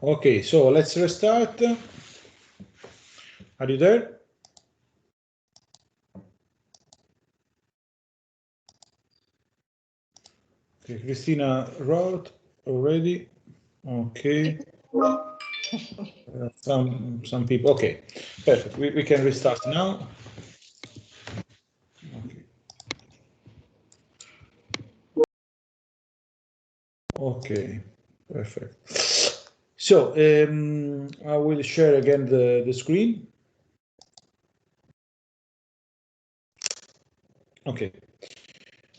Okay, so let's restart. Are you there? Okay, Christina wrote already. Okay. Some people. Okay, perfect. We can restart now. Okay. Okay, perfect. So I will share again the screen. Okay.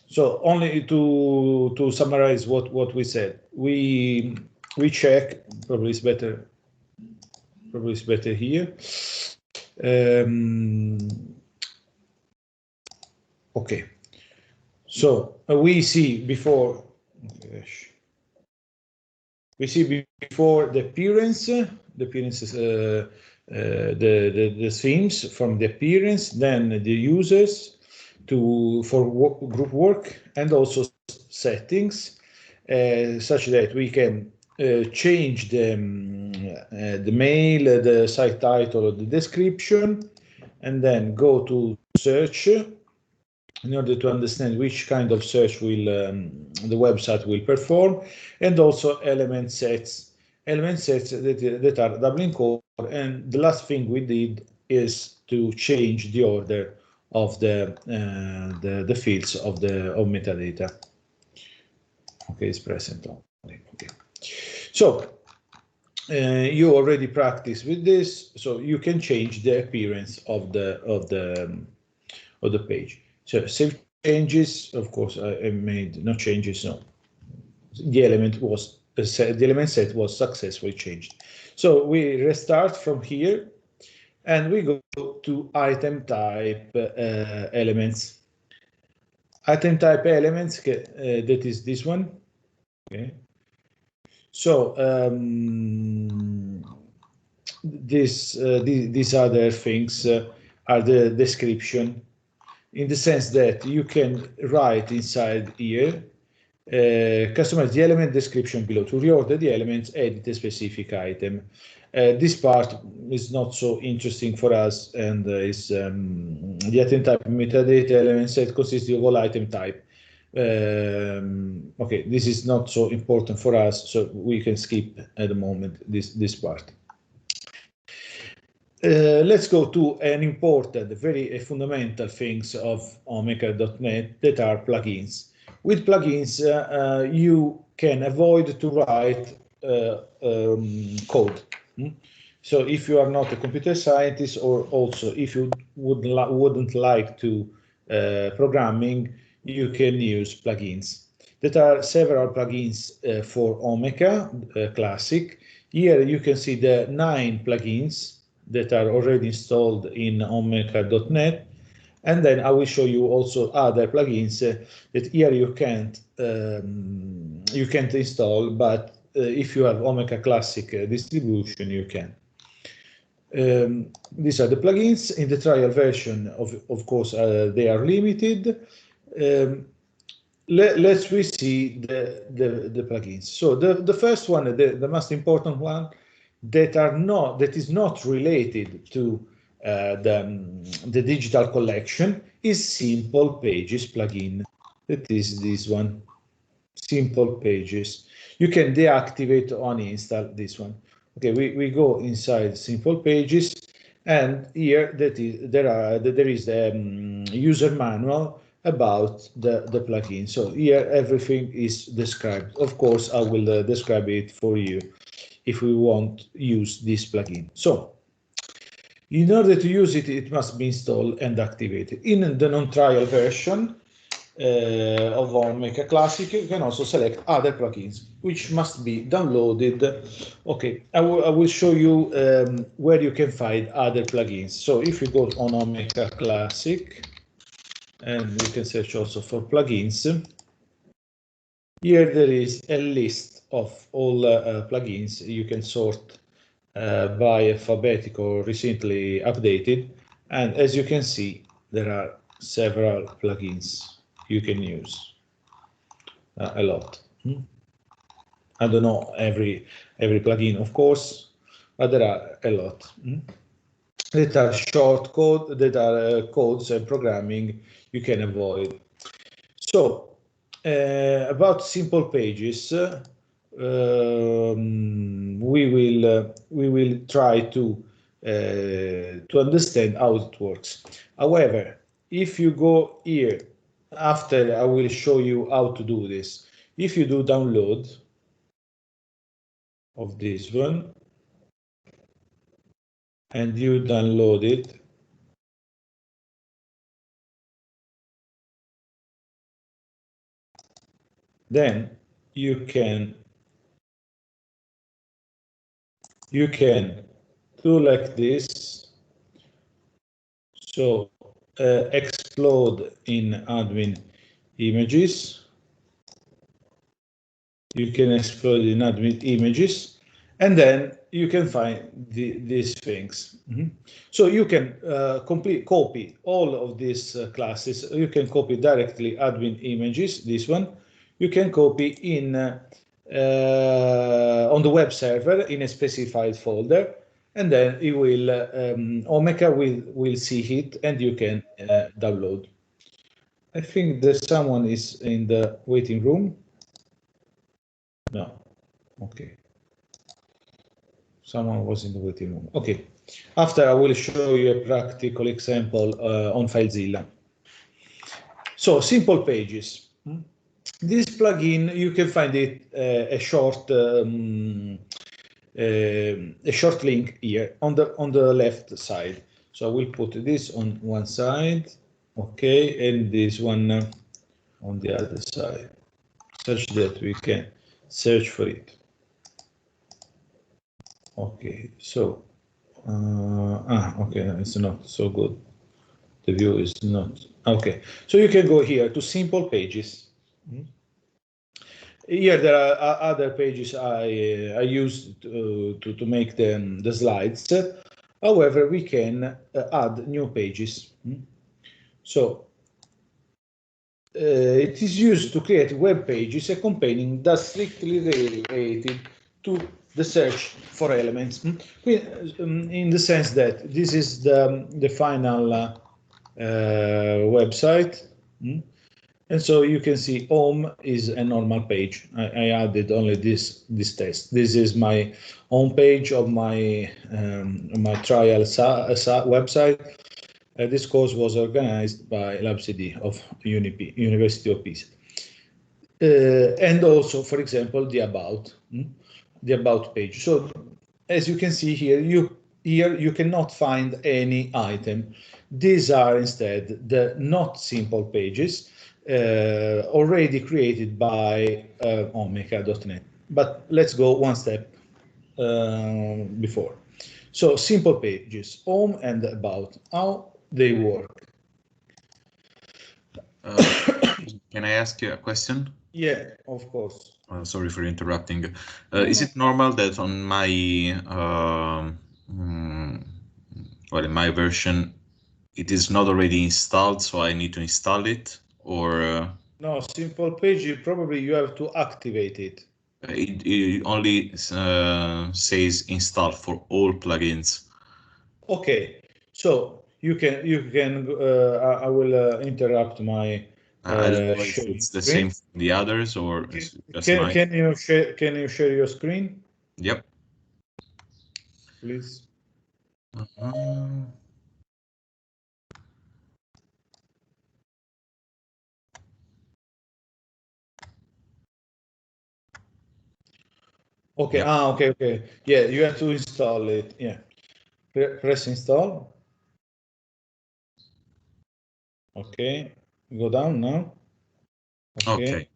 So only to summarize what we said, we check. Probably it's better. Probably it's better here. Okay. So we see before. Gosh. We see before the appearance. The appearance is the themes from the appearance, then the users for group work, and also settings, such that we can change the mail, the site title, or the description, and then go to search in order to understand which kind of search will the website will perform, and also element sets that are doubling core. And the last thing we did is to change the order of the fields of metadata. Okay, it's present only. Okay, so you already practiced with this, so you can change the appearance of the page. So save changes. Of course, I made no changes. No, the element set was successfully changed. So we restart from here, and we go to item type elements. Item type elements, that is this one. Okay. So these other things are the description, in the sense that you can write inside here, customize the element description below to reorder the elements, edit a specific item. This part is not so interesting for us, and is the item type metadata element set consisting of all item type. Okay, this is not so important for us, so we can skip at the moment this part. Let's go to an important, very fundamental things of Omeka.NET, that are plugins. With plugins, you can avoid to write code. So if you are not a computer scientist, or also if you wouldn't like to programming, you can use plugins. There are several plugins for Omeka Classic. Here you can see the 9 plugins that are already installed in Omeka.NET, and then I will show you also other plugins that here you can't install, but if you have Omeka Classic distribution, you can. These are the plugins. In the trial version, of course, they are limited. Let's see the plugins. So the first one, the most important one, that is not related to the digital collection, is Simple Pages plugin. That is this one, Simple Pages. You can deactivate or uninstall this one. Okay, we go inside Simple Pages, and here there is the user manual about the plugin. So here everything is described. Of course, I will describe it for you if we want to use this plugin. So in order to use it, it must be installed and activated. In the non-trial version of Omeka Classic, you can also select other plugins, which must be downloaded. Okay, I will show you where you can find other plugins. So if you go on Omeka Classic, and you can search also for plugins, here there is a list of all plugins. You can sort by alphabetic or recently updated, and as you can see, there are several plugins you can use, a lot. I don't know every plugin, of course, but there are a lot. That are short code, that are codes and programming you can avoid. So about simple pages, we will try to understand how it works. However, if you go here, after I will show you how to do this. If you do download of this one, and you download it, then you can do like this. So explode in admin images. You can explode in admin images, and then you can find these things. So you can copy all of these classes. You can copy directly admin images, this one. You can copy in on the web server in a specified folder, and then it will Omeka will see it, and you can download. I think that someone is in the waiting room. No. Okay. Someone was in the waiting room. Okay. After I will show you a practical example on FileZilla. So simple pages. This plugin, you can find it a short link here on the left side. So I will put this on one side, okay, and this one on the other side, such that we can search for it. Okay, so okay, it's not so good. The view is not okay. So you can go here to simple pages. Here there are other pages I used to make the slides. However, we can add new pages. So it is used to create web pages accompanying that strictly related to the search for elements. In the sense that this is the final website. And so you can see home is a normal page. I added only this test. This is my home page of my trial website. This course was organized by LabCD of University of Pisa. And also, for example, the about page. So as you can see here, you cannot find any item. These are instead the not simple pages already created by Omeka.net. But let's go one step before. So simple pages, home and about, how they work. Can I ask you a question? Yeah, of course. Sorry for interrupting. Is it normal that on my well, in my version, it is not already installed, so I need to install it, or no, simple page, probably you have to activate it. It only says install for all plugins. Okay, so you can I will interrupt my I don't know if it's the same for the others or just mine. Can you share your screen? Yep. Please. Okay. Yep. Okay. Yeah, you have to install it. Yeah. Press install. Okay. Go down now. Okay.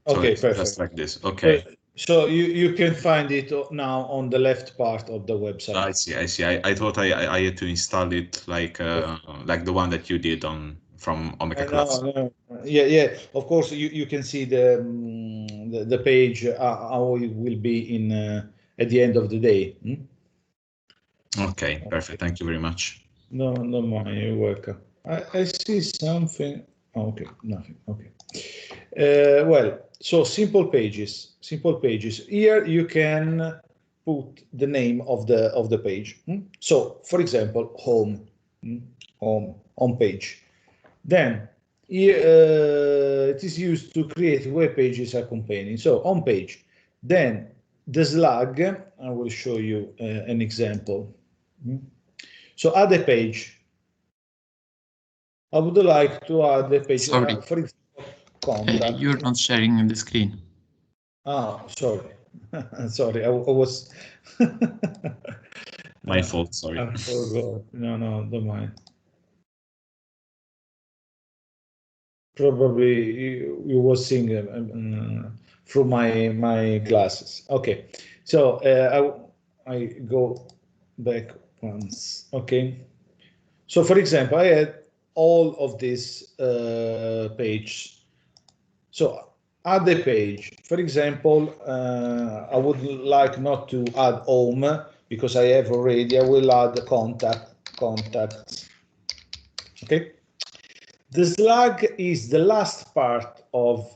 Okay, So perfect. just like this. Okay. So you can find it now on the left part of the website. I see. I thought I had to install it like the one that you did from Omeka Class. No. Yeah. Of course, you can see the page how it will be in at the end of the day. Okay, perfect. Thank you very much. No, you're welcome. I see something. Okay, nothing. Okay. Well, So simple pages. Here you can put the name of the page. So for example, home page. Then it is used to create web pages accompanying. So home page. Then the slug. I will show you an example. So add a page. I would like to add a page. Sorry. For example, contact. You're not sharing the screen. Oh, sorry. Sorry, I was. My fault, sorry. I forgot. No, don't mind. Probably you was seeing through my glasses. Okay, so I go back once. Okay, so for example, I had all of this page. So add a page. For example, I would like not to add home because I have already. I will add contacts. Okay. The slug is the last part of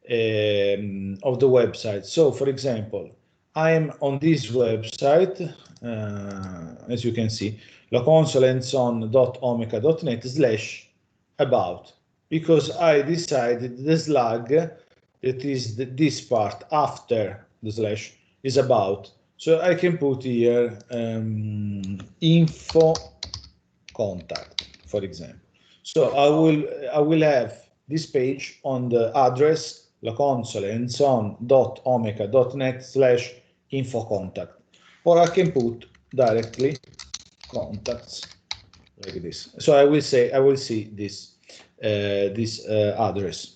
the website. So, for example, I am on this website, as you can see, laconsolenson.omeka.net/about, because I decided the slug, that is this part after the slash, is about. So I can put here info contact, for example. So I will have this page on the address laconsolenson.omeka.net/info-contact, or I can put directly contacts like this. So I will see this address.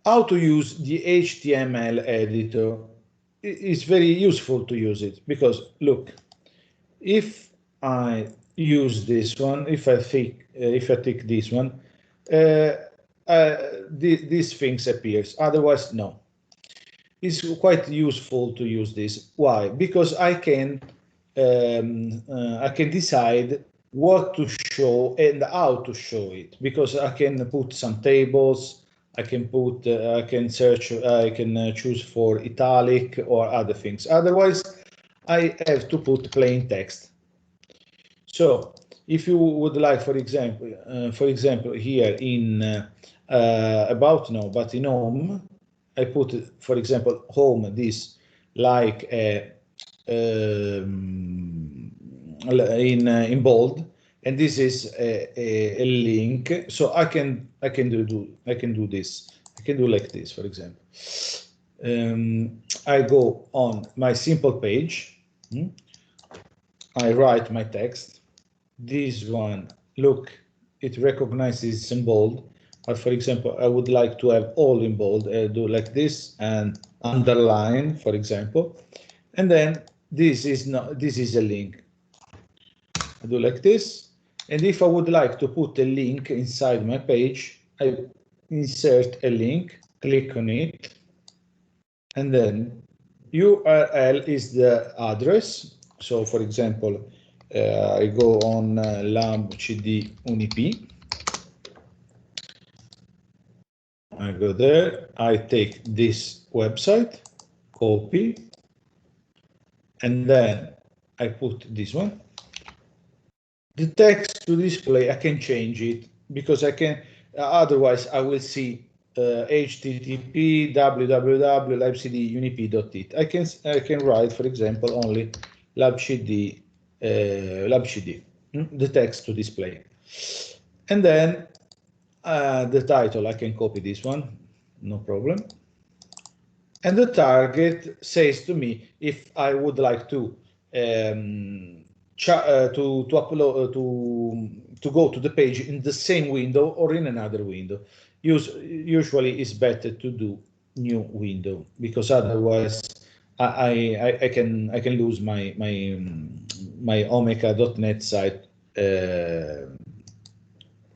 How to use the HTML editor? It's very useful to use it because look, if I use this one, if I tick this one, these things appears. Otherwise, no. It's quite useful to use this. Why? Because I can decide what to show and how to show it. Because I can put some tables. I can search. I can choose for italic or other things. Otherwise, I have to put plain text. So if you would like, for example, here in about now, but in home, I put, for example, home this like in bold, and this is a link. So I can do this. I can do like this, for example. I go on my simple page. I write my text. This one, look, it recognizes in bold. But for example, I would like to have all in bold. I do like this and underline, for example. And then this is a link. I do like this. And if I would like to put a link inside my page, I insert a link, click on it, and then URL is the address. So for example, I go on labcd unip. I go there, I take this website, copy, and then I put this one. The text to display, I can change it because I can, otherwise I will see http www.labcdunip.it. I can write, for example, only labcd, the text to display. And then the title, I can copy this one, no problem. And the target says to me if I would like to upload to go to the page in the same window or in another window. Usually it's better to do new window because otherwise I can lose my omeka.net site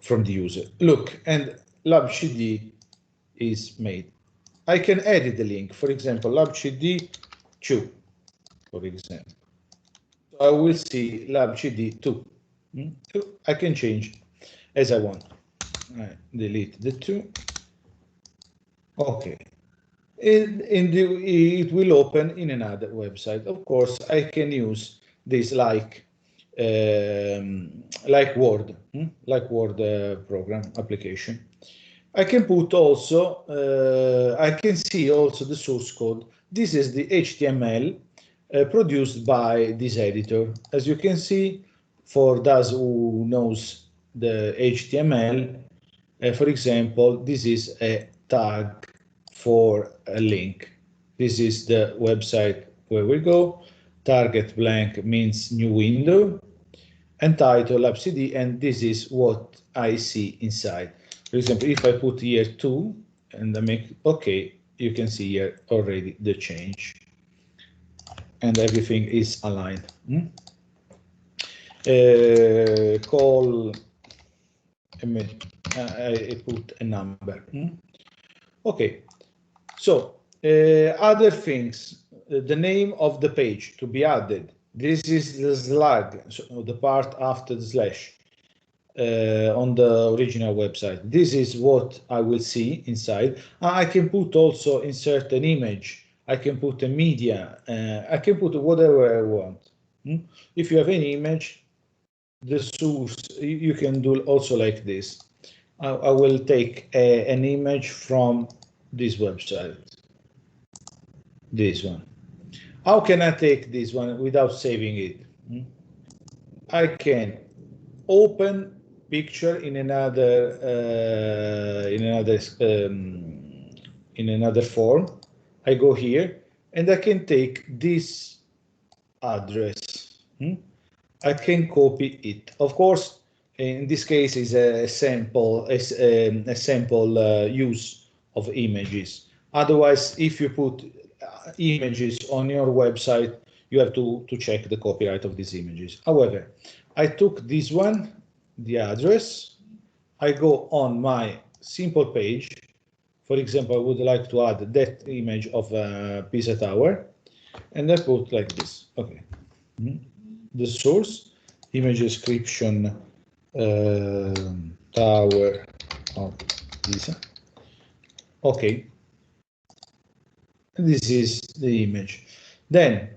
from the user. Look, and labcd is made. I can edit the link, for example, labcd2, for example. So I will see labcd2. I can change as I want. I delete the 2. Okay. It will open in another website. Of course, I can use this like Word, like Word program application. I can put also, I can see also the source code. This is the HTML produced by this editor. As you can see, for those who knows the HTML, for example, this is a tag for a link. This is the website where we go. Target blank means new window, and title LabCD, and this is what I see inside. For example, if I put here 2 and I make OK, you can see here already the change, and everything is aligned. Call, I put a number. Okay, so other things, the name of the page to be added. This is the slug, so the part after the slash on the original website. This is what I will see inside. I can put also insert an image. I can put a media. I can put whatever I want. If you have an image, the source, you can do also like this. I will take an image from this website, this one. How can I take this one without saving it? I can open picture in another form. I go here and I can take this address. I can copy it. Of course, in this case is a sample, use of images. Otherwise, if you put images on your website, you have to check the copyright of these images. However, I took this one, the address. I go on my simple page. For example, I would like to add that image of Pisa Tower, and I put like this. Okay. The source, image description, Tower of Pisa. Okay. This is the image. Then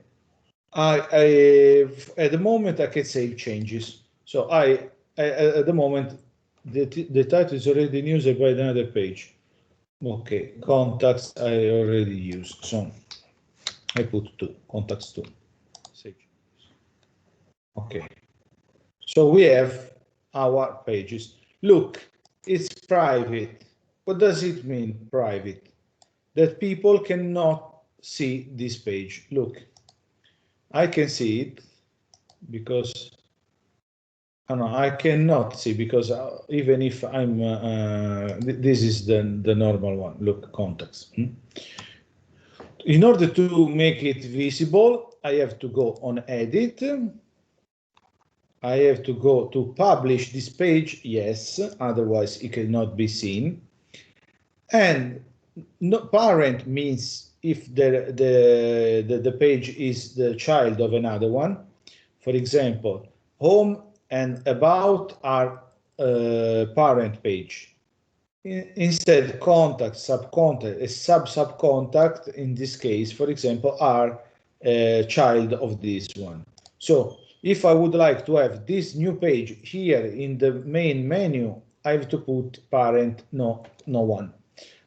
at the moment I can save changes. So I at the moment the title is already in use by another page. Okay, contacts I already used. So I put 2 contacts 2. Save. Okay. So we have our pages. Look, it's private. What does it mean, private? That people cannot see this page. Look, I can see it because I cannot see because even if I'm this is the normal one. Look, contacts. In order to make it visible, I have to go on edit. I have to go to publish this page, yes, otherwise it cannot be seen. And parent means if the page is the child of another one. For example, home and about are parent page. Instead, contact, subcontact, a subcontact in this case, for example, are child of this one. So if I would like to have this new page here in the main menu, I have to put parent no one.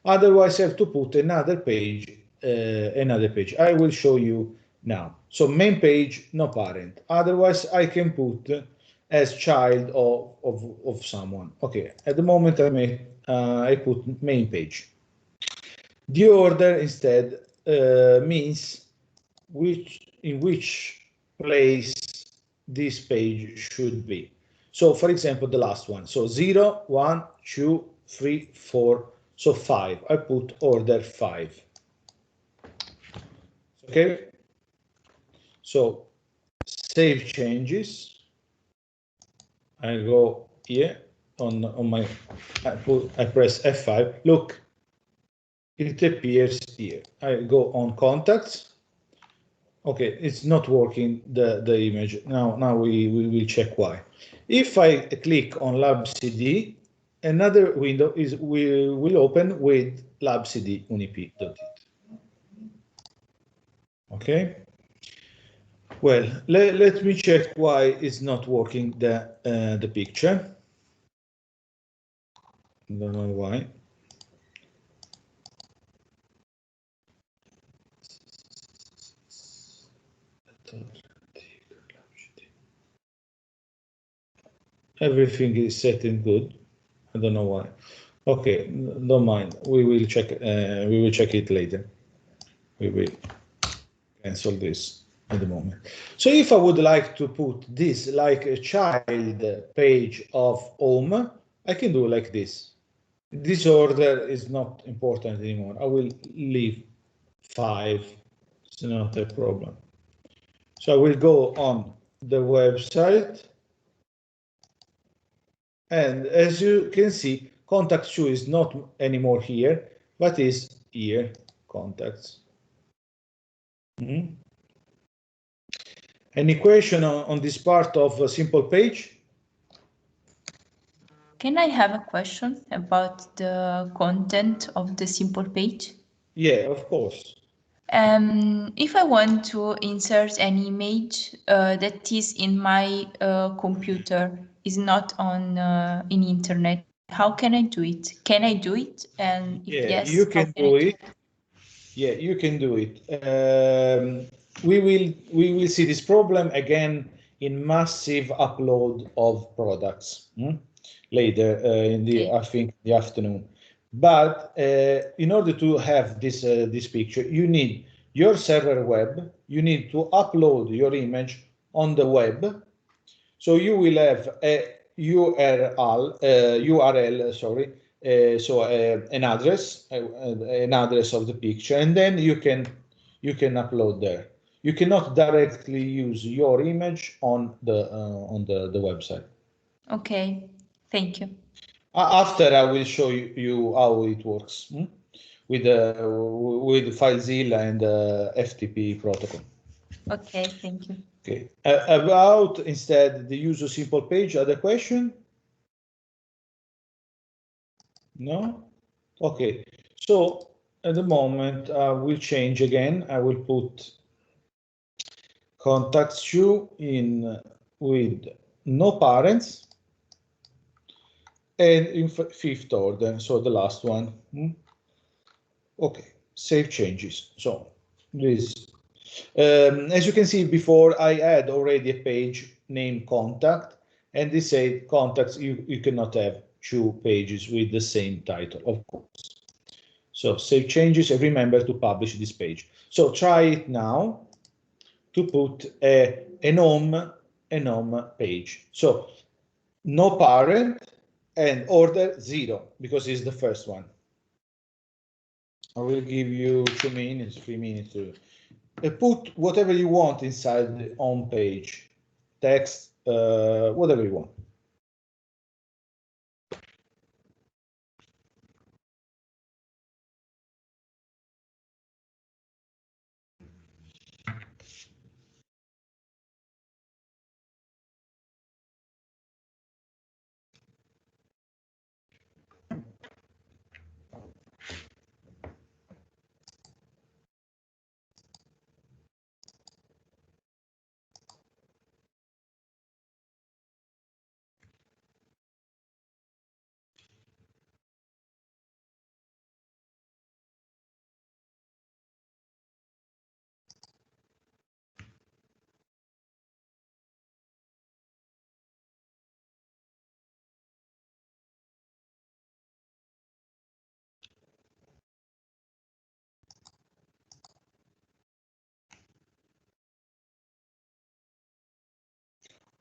Otherwise, I have to put another page. I will show you now. So main page, no parent. Otherwise, I can put as child of someone. Okay. At the moment, I put main page. The order instead means in which place this page should be. So, for example, the last one. So 0, 1, 2, 3, 4. So 5. I put order 5. Okay. So save changes. I go here on my. I press F5. Look, it appears here. I go on contacts. Okay, it's not working, the image. Now we will check why. If I click on LabCD another window is will open with labcd unip.it. Okay. Well, let me check why it's not working the picture. Don't know why. Everything is set and good. I don't know why. Okay, don't mind. We will check. We will check it later. We will cancel this at the moment. So if I would like to put this like a child page of home, I can do like this. This order is not important anymore. I will leave 5. It's not a problem. So I will go on the website. And as you can see, contact you is not anymore here, but is here, contacts. Any question on this part of a simple page? Can I have a question about the content of the simple page? Yeah, of course. If I want to insert an image that is in my computer, is not on in internet, how can I do it? Can I do it? And if Yeah, yes, you can do it. Yeah, you can do it. We will see this problem again in massive upload of products later in the I think the afternoon. But in order to have this picture, you need your server web. You need to upload your image on the web. So you will have a URL, sorry. An address of the picture, and then you can upload there. You cannot directly use your image on the website. Okay, thank you. After I will show you how it works with FileZilla and FTP protocol. Okay, thank you. Okay, about instead the use of simple page. Other question? No? Okay, so at the moment I will change again. I will put contacts you in with no parents and in fifth order, so the last one. Okay, save changes. So this, as you can see before, I had already a page named contact, and they say contacts, you cannot have 2 pages with the same title, of course. So save changes and remember to publish this page. So try it now to put an home page. So no parent and order 0 because it's the first one. I will give you 2 minutes, 3 minutes to put whatever you want inside the home page, text, whatever you want.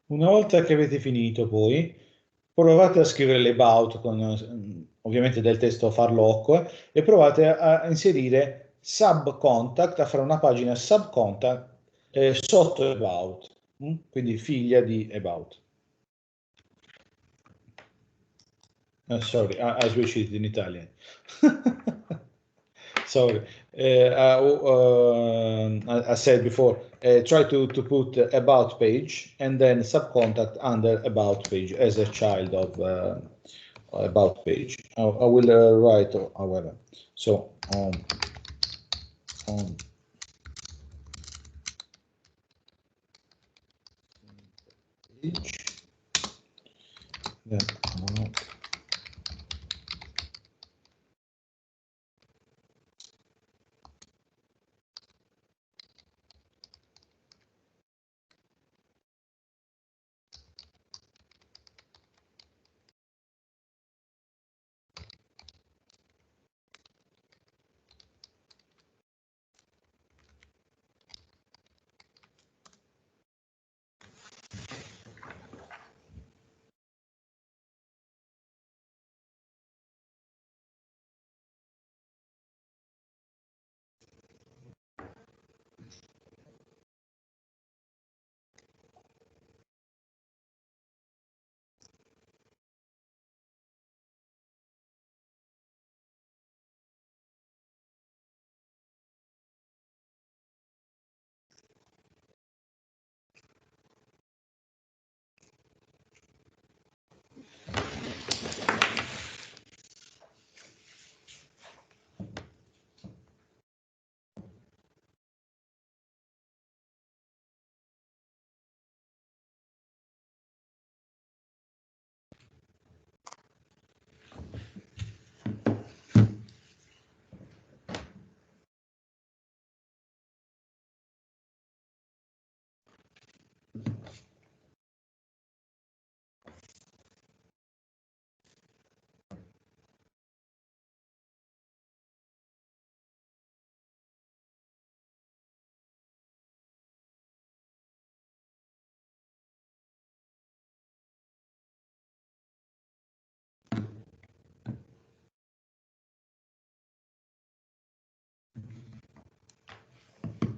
Una volta che avete finito poi, provate a scrivere l'about con ovviamente del testo farlocco e provate a inserire subcontact, a fare una pagina subcontact sotto about, quindi figlia di about. Sorry, I switched it in Italian. Sorry, I said before, try to put about page and then subcontact under about page as a child about page. I will write, however. So on page, then about.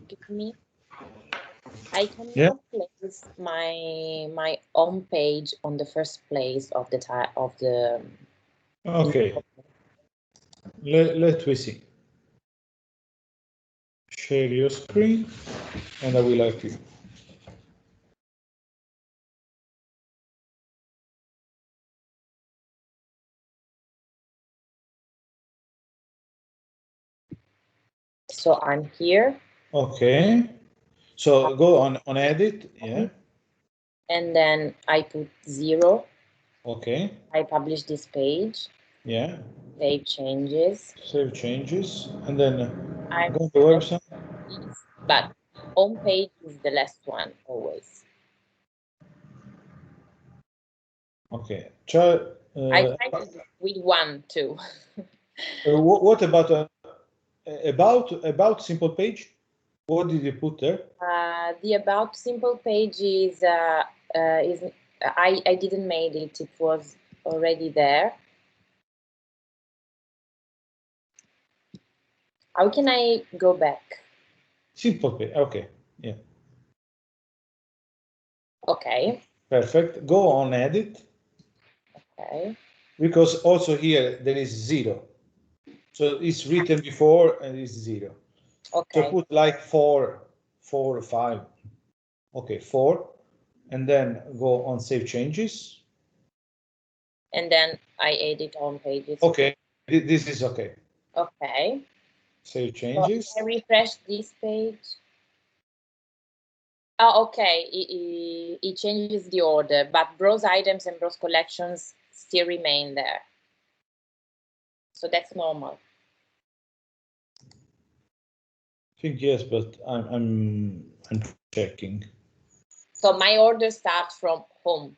Give me. I can Yeah. place my home page on the first place of the Okay. Let me see. Share your screen, and I will help you. So I'm here. Okay. So go on edit, yeah. And then I put 0. Okay. I publish this page. Yeah. Save changes. Save changes, and then go to the I'm website. but home page is the last one always. Okay. Try. I try to do with 1 too. What about simple page? What did you put there? The about simple page is I didn't make it. It was already there. How can I go back? Simple page. Okay. Yeah. Okay. Perfect. Go on edit. Okay. Because also here there is 0. So it's written before and it's 0. Okay. So put like 4 or 5. Okay, 4. And then go on save changes. And then I edit home pages. Okay, this is okay. Okay. Save changes. So I refresh this page. Oh, okay. It changes the order, but browse items and browse collections still remain there. So that's normal. I think yes, but I'm checking. So my order starts from home.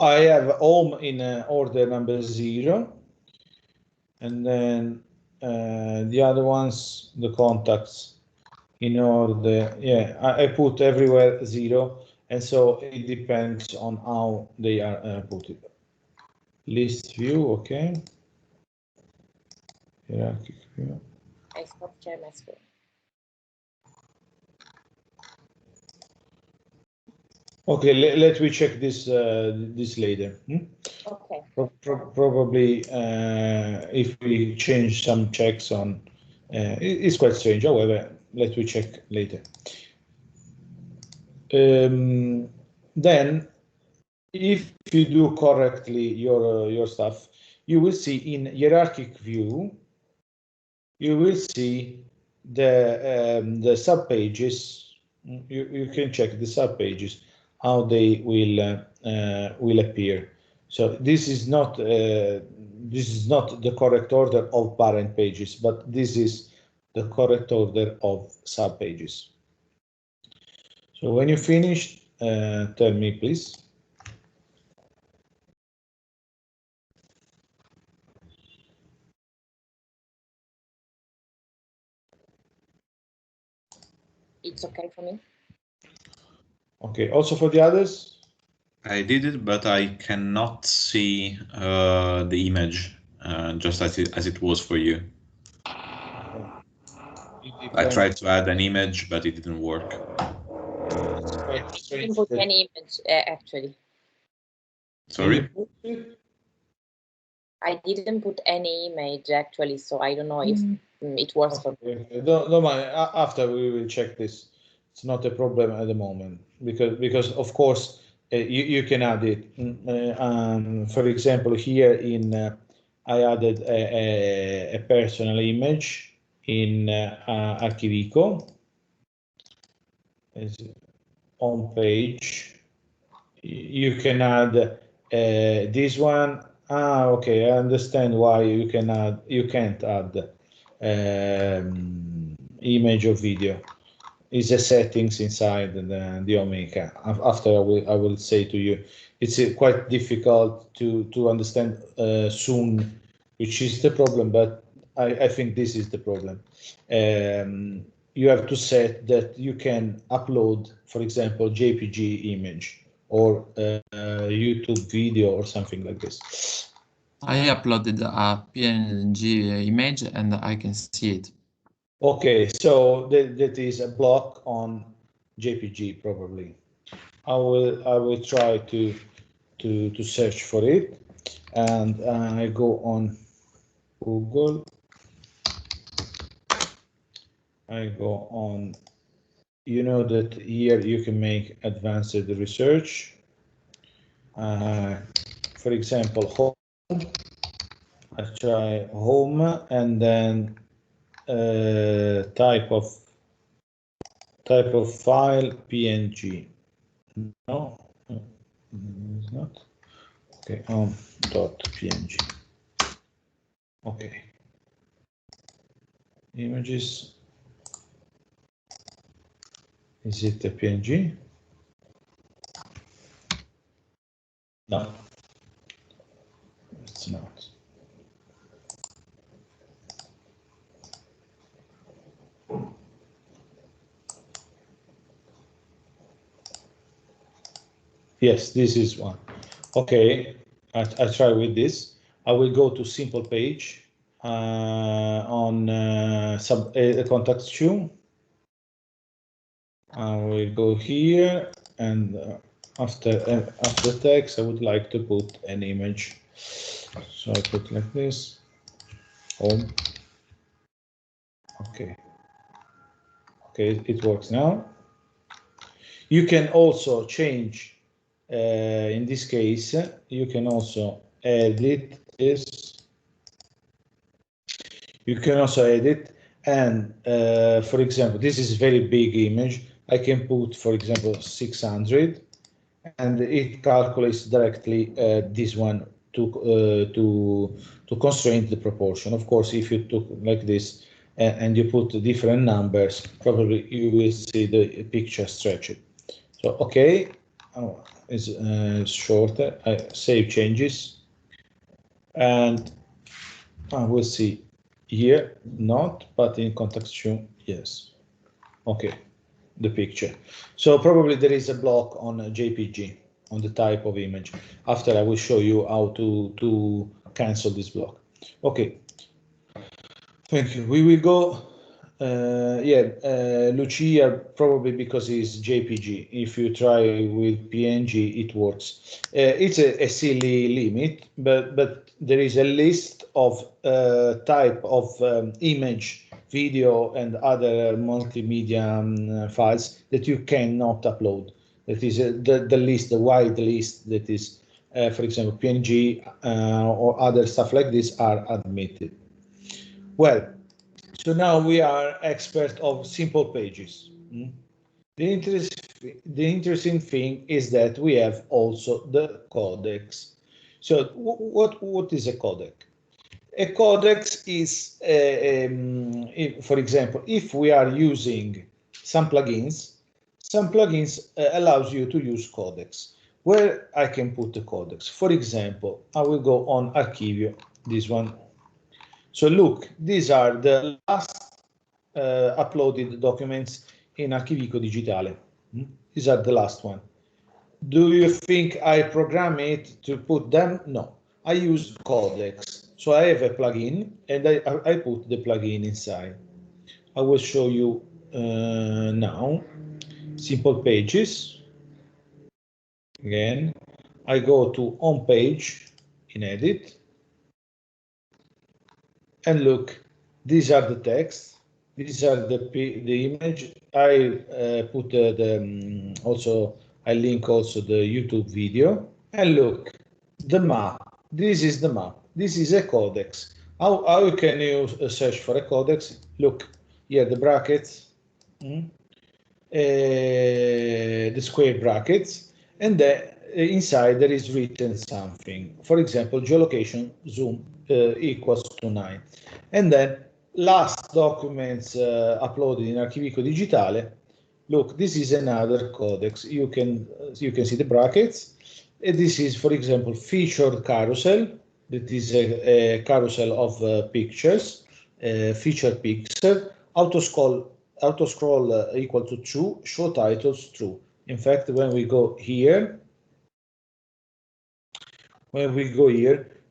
I have home in order number 0, and then the other ones, the contacts, in order. Yeah, I put everywhere 0, and so it depends on how they are put it. List view, okay. Hierarchic view. I stop share my screen. Okay, let me check this this later. Okay. Probably if we change some checks on, it's quite strange. However, let me check later. then if you do correctly your stuff, you will see in hierarchic view, you will see the sub pages. You can check the sub pages, how they will appear. So this is not the correct order of parent pages, but this is the correct order of sub pages. So when you finish, tell me please. It's okay for me. Okay, also for the others? I did it, but I cannot see the image just as it was for you. I tried to add an image, but it didn't work. I didn't put any image, actually. Sorry? I didn't put any image, actually, so I don't know if it works for me. Don't mind. After we will check this. It's not a problem at the moment because of course you can add it. For example, here in I added a personal image in Archivico. It's on page. You can add this one. Okay, I understand why you can't add image or video. Is a settings inside the Omeka. After I will say to you, it's quite difficult to understand soon, which is the problem, but I think this is the problem. You have to set that you can upload, for example, JPG image or YouTube video or something like this. I uploaded a PNG image and I can see it. Okay, so that is a block on JPG probably. I will try to search for it, and I go on Google. I go on. You know that here you can make advanced research. For example, home. I try home and then type of file PNG. No, it's not. Okay, .png. Okay. Images. Is it a PNG? No, it's not. Yes, this is one. Okay, I try with this. I will go to simple page on contact queue. I will go here and after text, I would like to put an image. So I put like this. Home. Okay. Okay, it works now. You can also change. In this case, you can also edit this. You can also edit, and for example, this is very big image. I can put, for example, 600, and it calculates directly this one to constrain the proportion. Of course, if you took like this and you put different numbers, probably you will see the picture stretched. So okay, it's shorter. I save changes, and I will see here not, but in context queue, yes. Okay, the picture. So probably there is a block on JPG on the type of image. After I will show you how to cancel this block. Okay, thank you. We will go. Lucia probably because it's JPG. If you try with PNG, it works. It's a silly limit, but there is a list of type of image, video, and other multimedia files that you cannot upload. that is the list, the wide list that is, for example, PNG or other stuff like this are admitted. Well, so now we are expert of simple pages. The interesting thing is that we have also the codex. So what is a codec? A codex is, for example, if we are using some plugins allows you to use codecs. Where I can put the codecs? For example, I will go on Archivio, this one. So look, these are the last uploaded documents in Archivico Digitale. These are the last one. Do you think I program it to put them? No, I use codecs. So I have a plugin and I put the plugin inside. I will show you now. Simple pages. Again, I go to home page in edit. And look, these are the text. These are the image. I put also I link also the YouTube video. And look, the map. This is the map. This is a codex. How can you search for a codex? Look here, the brackets, the square brackets, and inside there is written something. For example, geolocation zoom equals to 9, and then last documents uploaded in Archivico Digitale. Look, this is another codex. You can see the brackets. And this is, for example, featured carousel. That is a carousel of pictures, featured picture. Auto scroll equal to true. Show titles true. In fact, when we go here,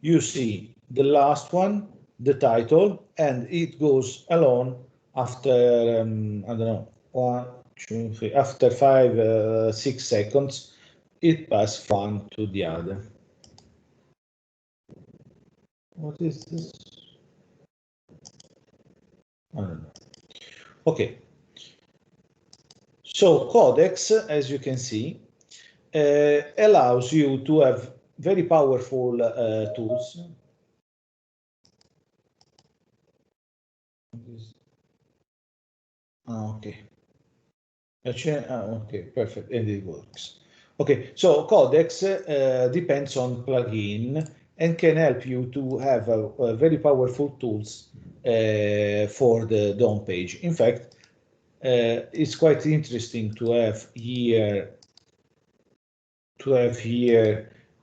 you see the last one, the title, and it goes along after I don't know, 1, 2, 3. After 5, 6 seconds, it passes from one to the other. What is this? I don't know. Okay. So codex, as you can see, allows you to have very powerful tools. Okay. Okay, perfect, and it works. Okay, so codex depends on plugin and can help you to have very powerful tools for the home page. In fact, it's quite interesting to have here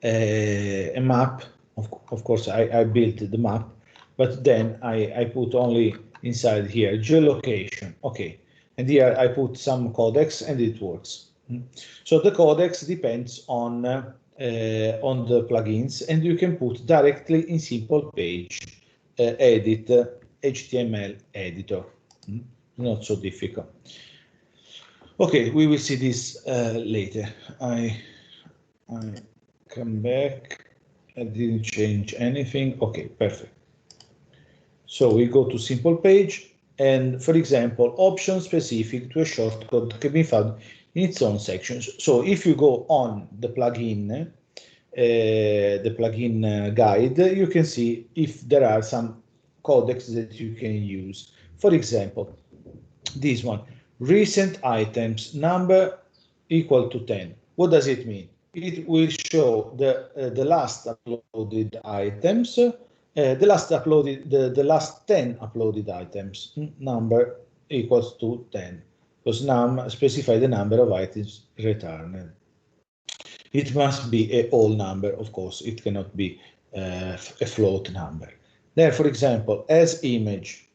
a map. Of course, I built the map, but then I put only inside here geolocation. Okay, and here I put some codecs and it works. So the codecs depends on the plugins, and you can put directly in simple page edit HTML editor. Not so difficult. Okay, we will see this later. I come back. I didn't change anything. Okay, perfect. So we go to simple page, and for example, option specific to a shortcode can be found in its own sections. So if you go on the plugin guide, you can see if there are some codecs that you can use. For example, this one, recent items number equal to 10. What does it mean? It will show the last uploaded items, the last 10 uploaded items number equals to 10, because num specify the number of items returned. It must be a whole number, of course. It cannot be a float number. There, for example, as image,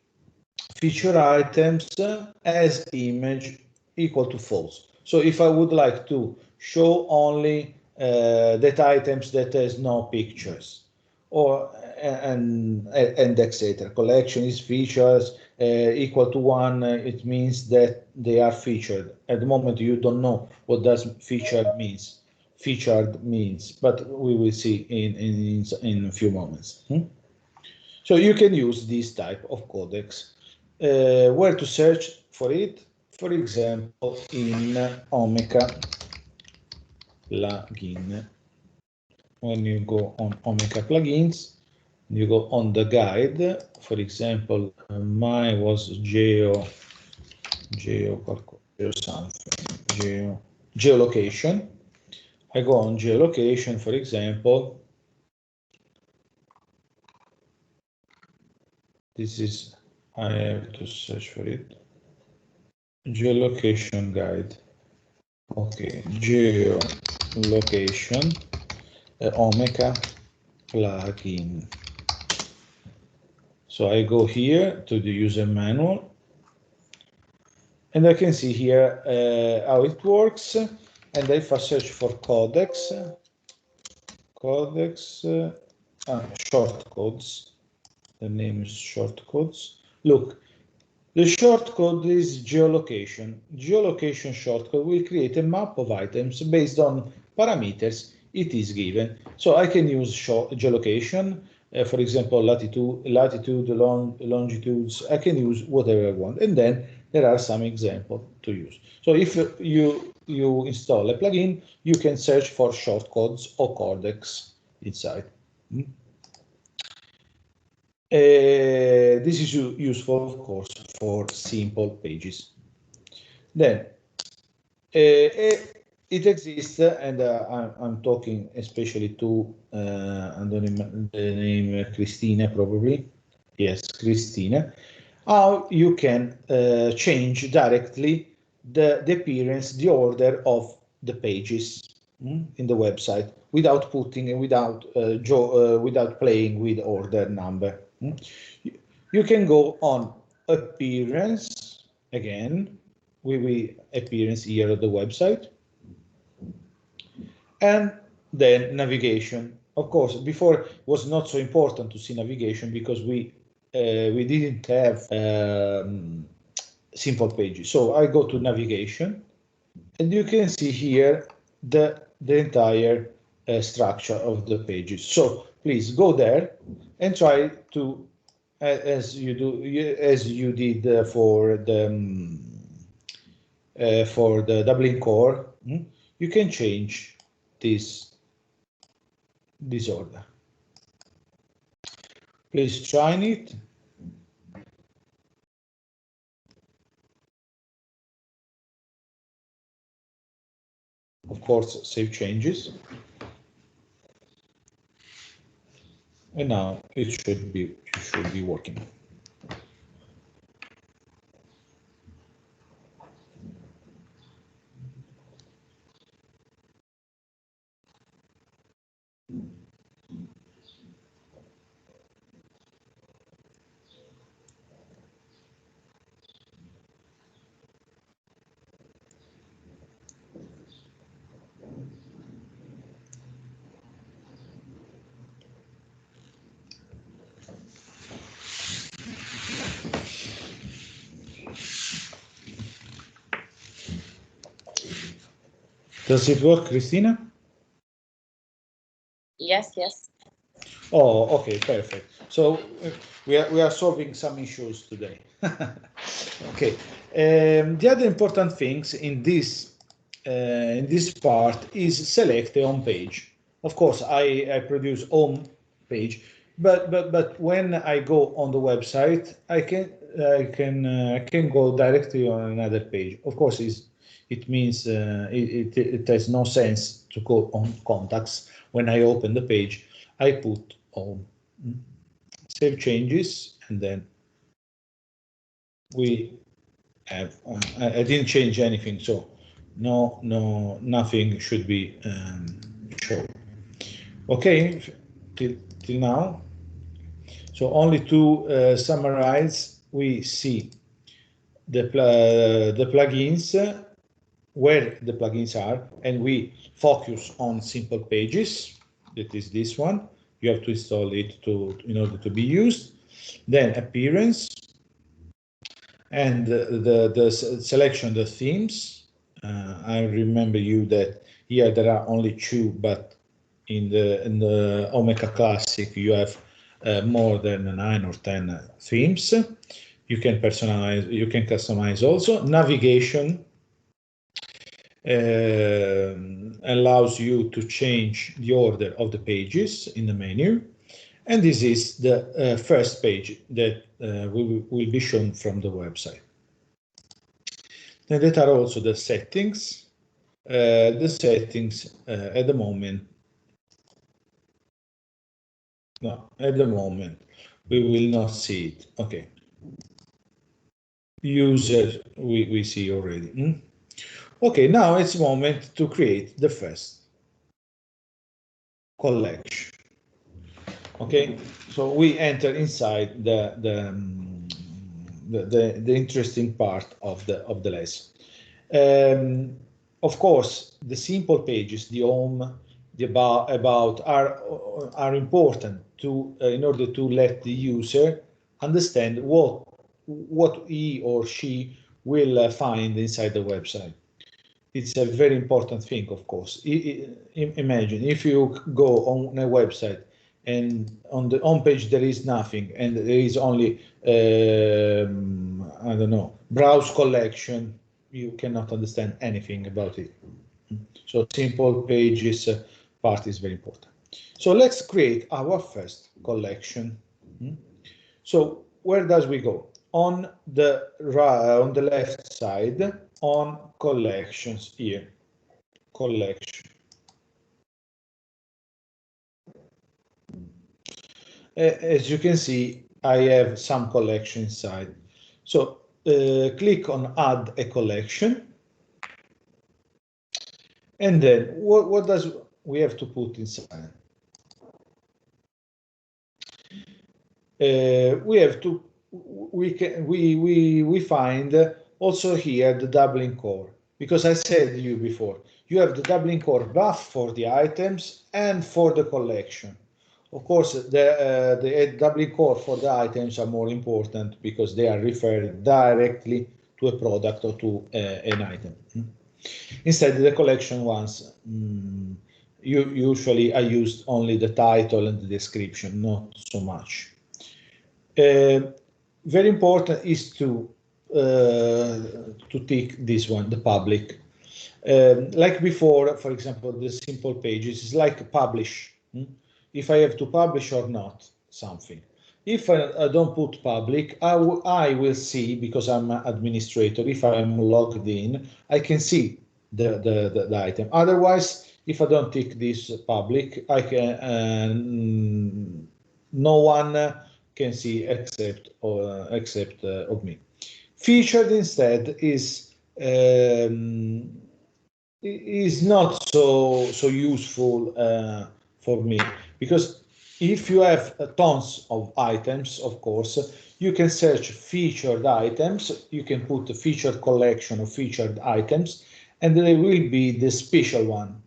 feature items as image equal to false. So if I would like to show only that items that has no pictures, or and etc. Collection is features equal to 1. It means that they are featured. At the moment, you don't know what does featured means. Featured means, but we will see in a few moments. So you can use this type of codecs. Where to search for it? For example, in Omeka. plugin. When you go on Omeka plugins, you go on the guide. For example, mine was geolocation. I go on geolocation, for example. This is, I have to search for it. Geolocation guide. Okay, geolocation, Omeka plugin. So I go here to the user manual, and I can see here how it works. And if I search for codecs, shortcodes, the name is shortcodes. Look, the shortcode is geolocation. Geolocation shortcode will create a map of items based on parameters it is given. So I can use geolocation, for example, latitude, longitudes. I can use whatever I want, and then there are some examples to use. So if you install a plugin, you can search for shortcodes or codecs inside. This is useful, of course, for simple pages. Then it exists, and I'm talking especially to I don't remember the name, Christina, probably. Yes, Christina. How you can change directly the appearance, the order of the pages in the website without putting, without playing with order number. You can go on appearance again. We will appearance here at the website, and then navigation. Of course, before it was not so important to see navigation because we didn't have simple pages. So I go to navigation, and you can see here the entire structure of the pages. So please go there and try to, as you did for the Dublin core, you can change this order. Please try it. Of course, save changes. And now it should be working. Does it work, Christina? Yes, yes. Oh, okay, perfect. So we are solving some issues today. Okay. The other important things in this part is select the home page. Of course, I produce home page, but when I go on the website, I can go directly on another page. Of course, it means it has no sense to go on contacts. When I open the page, I put home, save changes, and then we have. I didn't change anything, so nothing should be shown. Okay, till now. So only to summarize, we see the plugins, where the plugins are, and we focus on simple pages. That is this one. You have to install it in order to be used. Then appearance, and the selection, the themes. I remember you that here there are only 2, but in the Omeka Classic you have more than 9 or 10 themes. You can personalize, you can customize also. Navigation, allows you to change the order of the pages in the menu. And this is the first page that will be shown from the website. And that are also the settings. The settings at the moment, no, at the moment, we will not see it. Okay. User, we see already. Okay, now it's moment to create the first collection. Okay, so we enter inside the interesting part of the lesson. Of course, the simple pages, the home, the about are important to in order to let the user understand what he or she will find inside the website. It's a very important thing, of course. Imagine if you go on a website and on the home page there is nothing, and there is only I don't know, browse collection. You cannot understand anything about it. So simple pages part is very important. So let's create our first collection. So where does we go? On the left side, on collections here, collection. As you can see, I have some collection inside. So click on add a collection. And then what does we have to put inside? We have to, we find also here the doubling core, because I said to you before, you have the doubling core both for the items and for the collection. Of course, the doubling core for the items are more important because they are referred directly to a product or to an item. Instead, the collection ones, usually I used only the title and the description, not so much. Very important is to tick this one, the public. Like before, for example, the simple pages is like publish. If I have to publish or not something. If I don't put public, I will see, because I'm an administrator, if I'm logged in, I can see the item. Otherwise, if I don't tick this public, I can no one can see except of me. Featured instead is not so useful for me, because if you have tons of items, of course, you can search featured items. You can put a featured collection of featured items, and there will be the special one.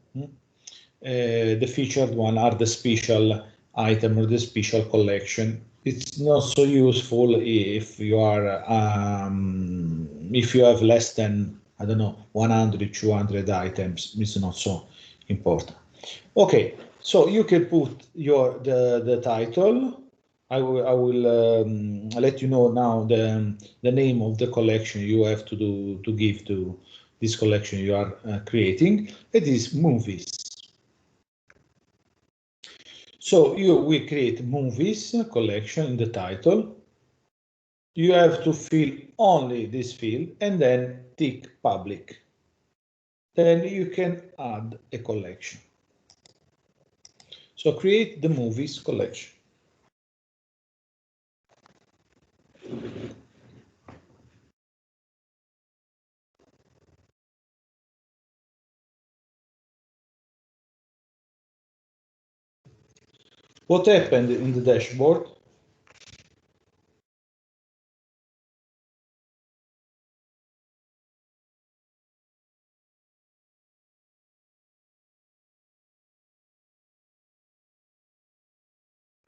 The featured one are the special item or the special collection. It's not so useful if you are if you have less than, I don't know, 100, 200 items. It's not so important. Okay, so you can put the title. I will let you know now the name of the collection you have to give to this collection you are creating. It is movies. So we create movies collection in the title. You have to fill only this field and then tick public. Then you can add a collection. So create the movies collection. What happened in the dashboard?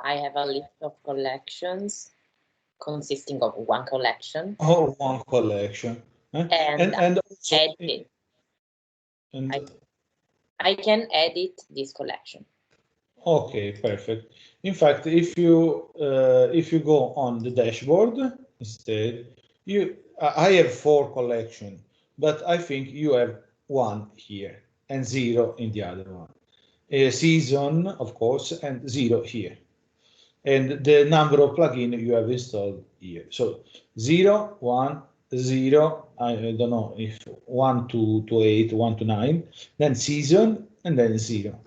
I have a list of collections consisting of one collection. Oh, one collection. And also, edit. I can edit this collection. Okay, perfect. In fact, if you go on the dashboard instead, I have 4 collections, but I think you have 1 here and 0 in the other one. A season, of course, and 0 here. And the number of plugins you have installed here. So 0, 1, 0, I don't know if 1 to 8, 1 to 9, then season, and then 0.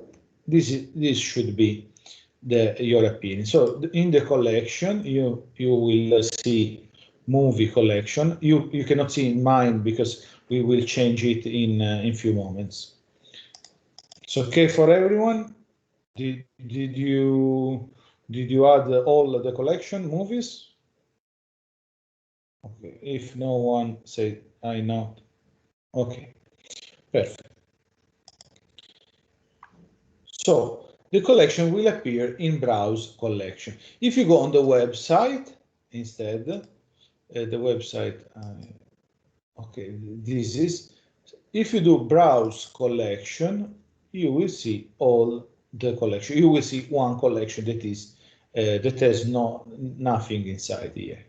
This should be your appearance. So in the collection, you will see movie collection. You cannot see in mine because we will change it in few moments. So okay for everyone. Did you add all the collection movies? Okay. If no one say I know. Okay. Perfect. So the collection will appear in browse collection. If you go on the website instead, the website, okay, this is, if you do browse collection, you will see all the collection. You will see one collection that is that has nothing inside here.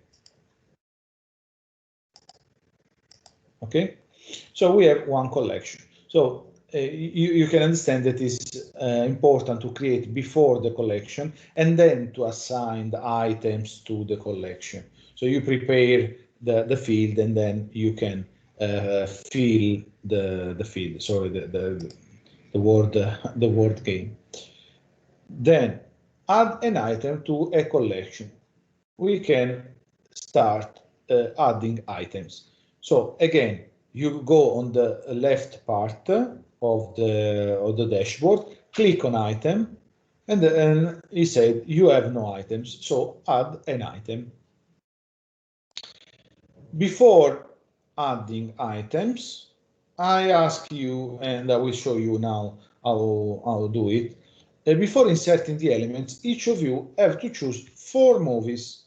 Okay, so we have one collection. So you can understand that it's important to create before the collection and then to assign the items to the collection. So you prepare the field and then you can fill the field. Sorry, the word game. Then add an item to a collection. We can start adding items. So again, you go on the left part of the dashboard, click on item, and then he said you have no items, so add an item. Before adding items, I ask you, and I will show you now how to do it. Before inserting the elements, each of you have to choose 4 movies,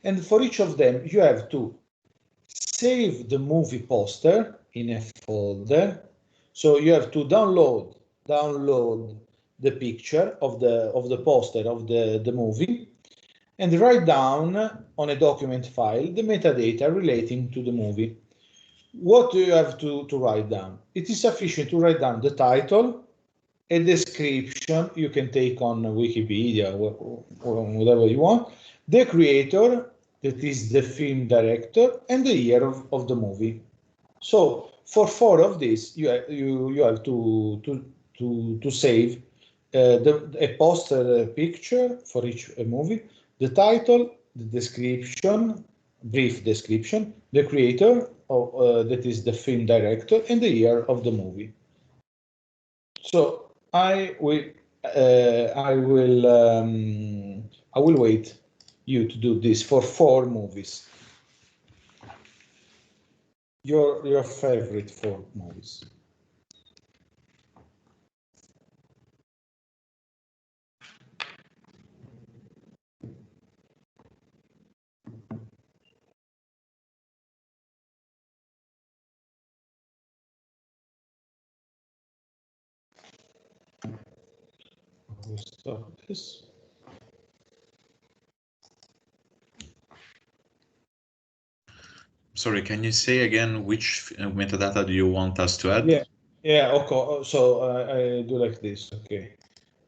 and for each of them you have to save the movie poster in a folder. So you have to download the picture of the poster of the movie and write down on a document file the metadata relating to the movie. What do you have to write down? It is sufficient to write down the title, a description you can take on Wikipedia or whatever you want, the creator, that is the film director, and the year of the movie. So for 4 of these, you have to save a poster picture for each movie, the title, the description, brief description, the creator, that is the film director, and the year of the movie. So I will wait you to do this for 4 movies. Your favorite 4 movies. We'll stop this. Sorry, can you say again which metadata do you want us to add? Yeah. Okay. So I do like this. Okay,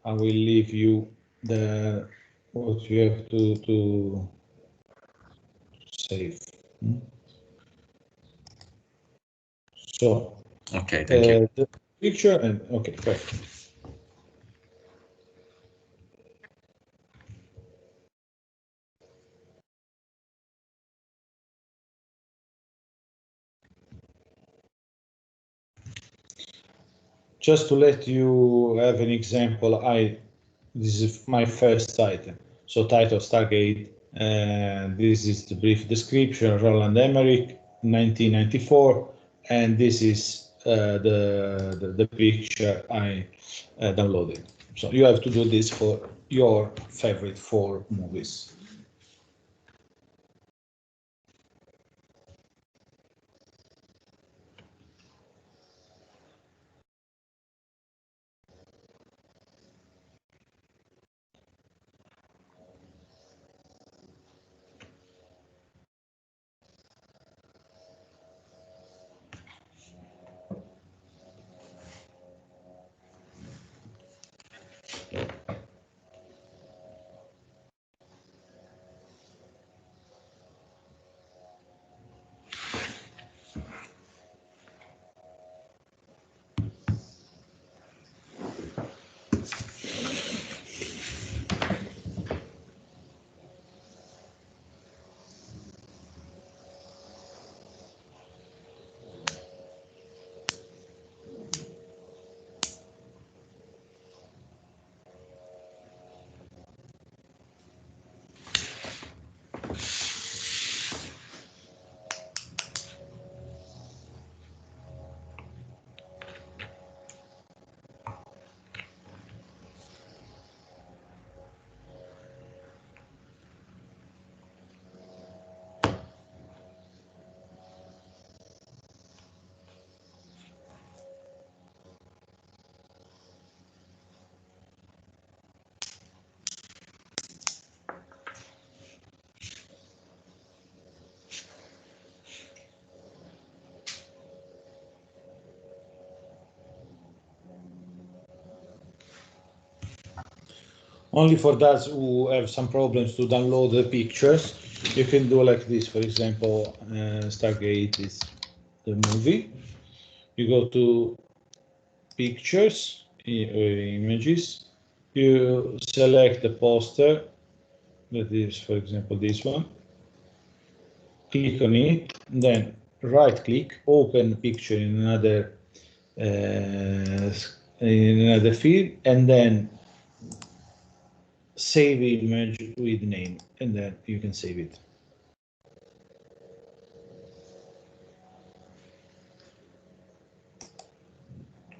I will leave you what you have to save. So okay, thank you. The picture and okay, perfect. Just to let you have an example, this is my first item. So title Stargate, and this is the brief description, Roland Emmerich, 1994, and this is the picture I downloaded. So you have to do this for your favorite 4 movies. Only for those who have some problems to download the pictures, you can do like this. For example, Stargate is the movie. You go to pictures, images, you select the poster, that is, for example, this one. Click on it, then right click, open picture in another field, and then save image with name, and then you can save it.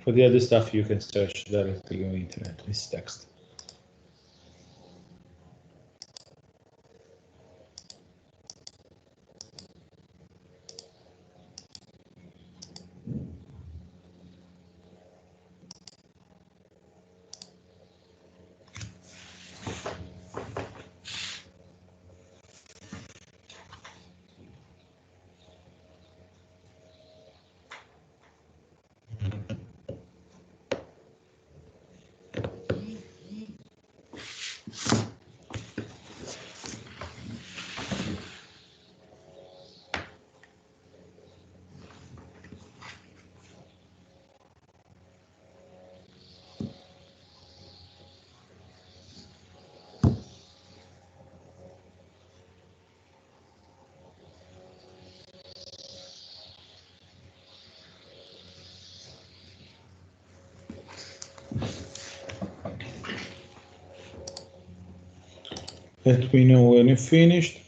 For the other stuff, you can search directly on the internet with text. Let me know when you finished.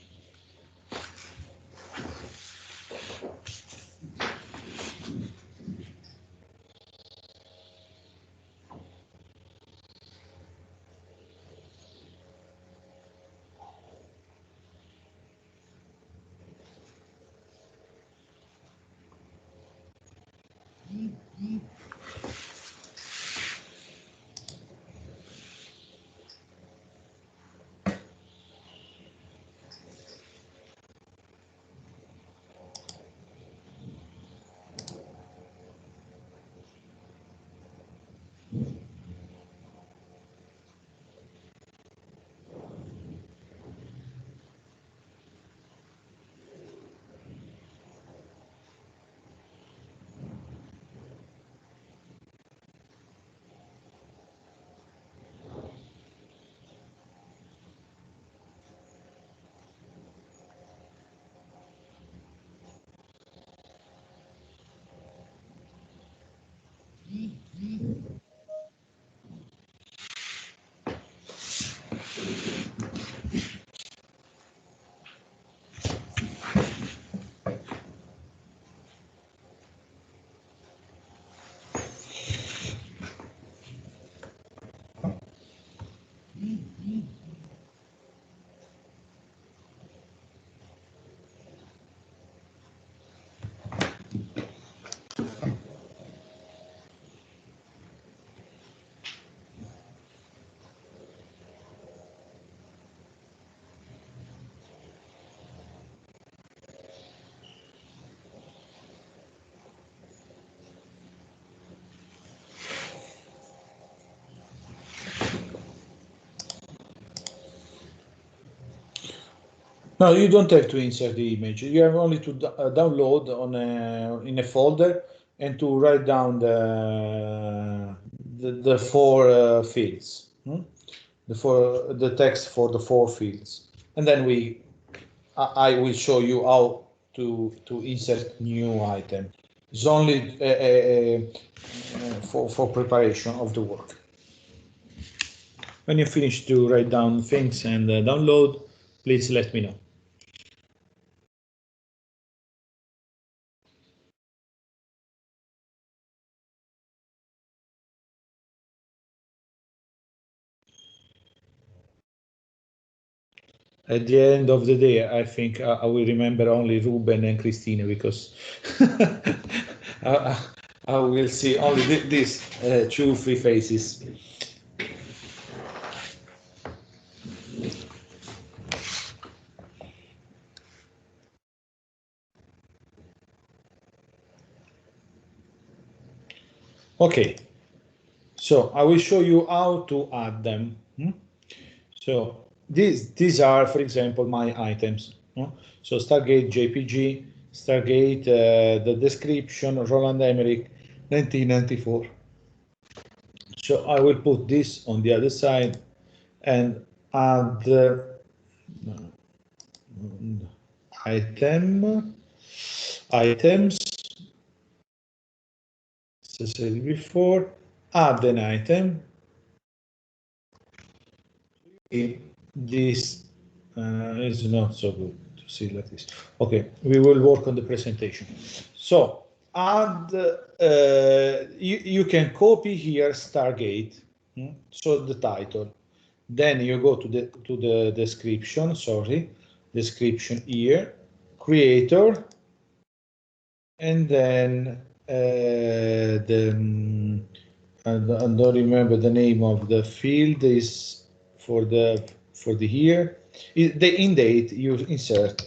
No, you don't have to insert the image. You have only to download on in a folder and to write down the four fields, the text for the four fields, and then I will show you how to insert new item. It's only for preparation of the work. When you finish to write down things and download, please let me know. At the end of the day, I think I will remember only Ruben and Christina, because I will see only these two free faces. Okay, so I will show you how to add them. So these are, for example, my items. No? So Stargate JPG, Stargate, the description, Roland Emmerich, 1994. So I will put this on the other side and add items, as I said before, add an item. This is not so good to see like this. Okay, we will work on the presentation. So add, you can copy here Stargate, so the title. Then you go to the description, description here, creator, and then I don't remember the name of the field is for the year. The in date you insert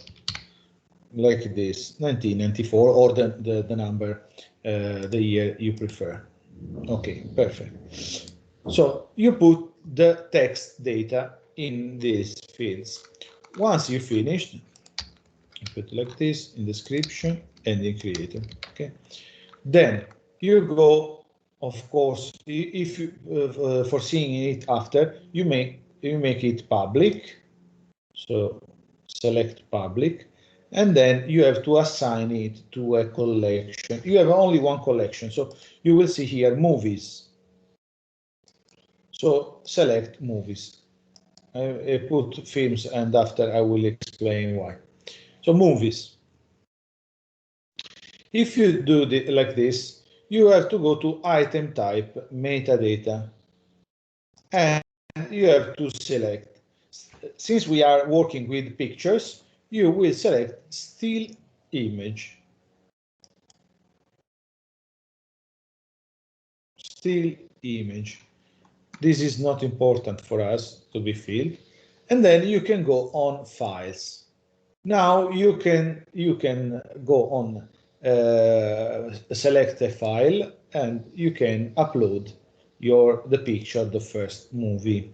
like this 1994 or the number, the year you prefer. Okay, perfect. So you put the text data in these fields. Once you finished, you put like this in description and in creator. Okay, then you go, of course, if you foreseeing it after, you make it public. So select public, and then you have to assign it to a collection. You have only one collection, so you will see here movies. So select movies. I put films, and after I will explain why. So movies. If you do like this, you have to go to item type, metadata, and you have to select. Since we are working with pictures, you will select still image. Still image. This is not important for us to be filled. And then you can go on files. Now you can go on select a file and you can upload the picture of the first movie.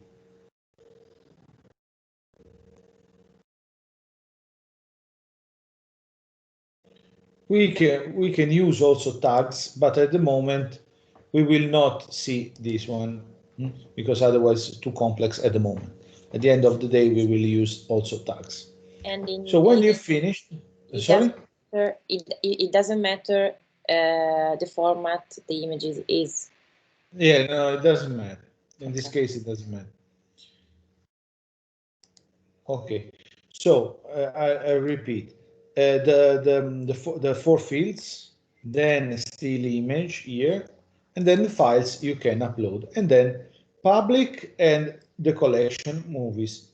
We can use also tags, but at the moment we will not see this one because otherwise it's too complex at the moment. At the end of the day, we will use also tags. And so when you finished, sorry? It doesn't matter the format the image is. Yeah, no, it doesn't matter. In this case, it doesn't matter. Okay, so I repeat, the four fields, then still image here, and then the files you can upload, and then public and the collection movies.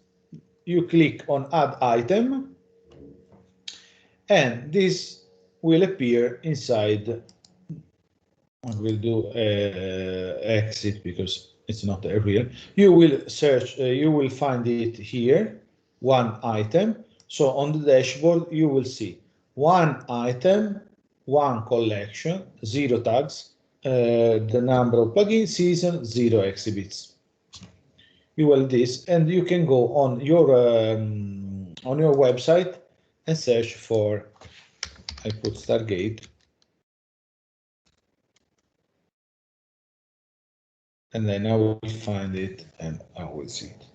You click on add item, and this will appear inside. I will do exit because it's not a real. You will search, you will find it here, one item. So on the dashboard, you will see one item, one collection, 0 tags, the number of plugin season, 0 exhibits. You will this, and you can go on your website and search for, I put Stargate, and then I will find it and I will see it.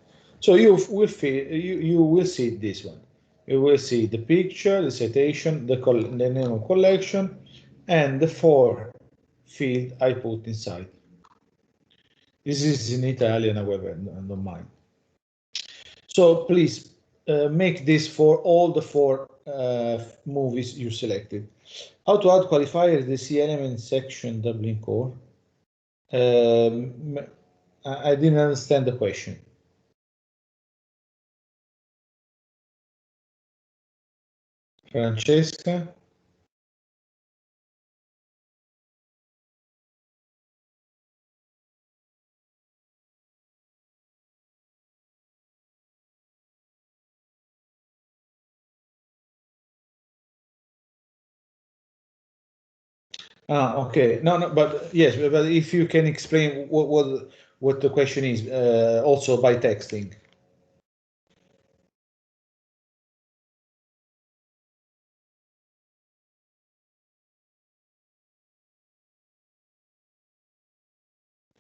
So you will see this one. You will see the picture, the citation, the name of collection, and the 4 field I put inside. This is in Italian, however, I don't mind. So please make this for all the 4 movies you selected. How to add qualifiers, the C element section Dublin core. I didn't understand the question. Francesca? Okay. No, but yes, but if you can explain what the question is, also by texting.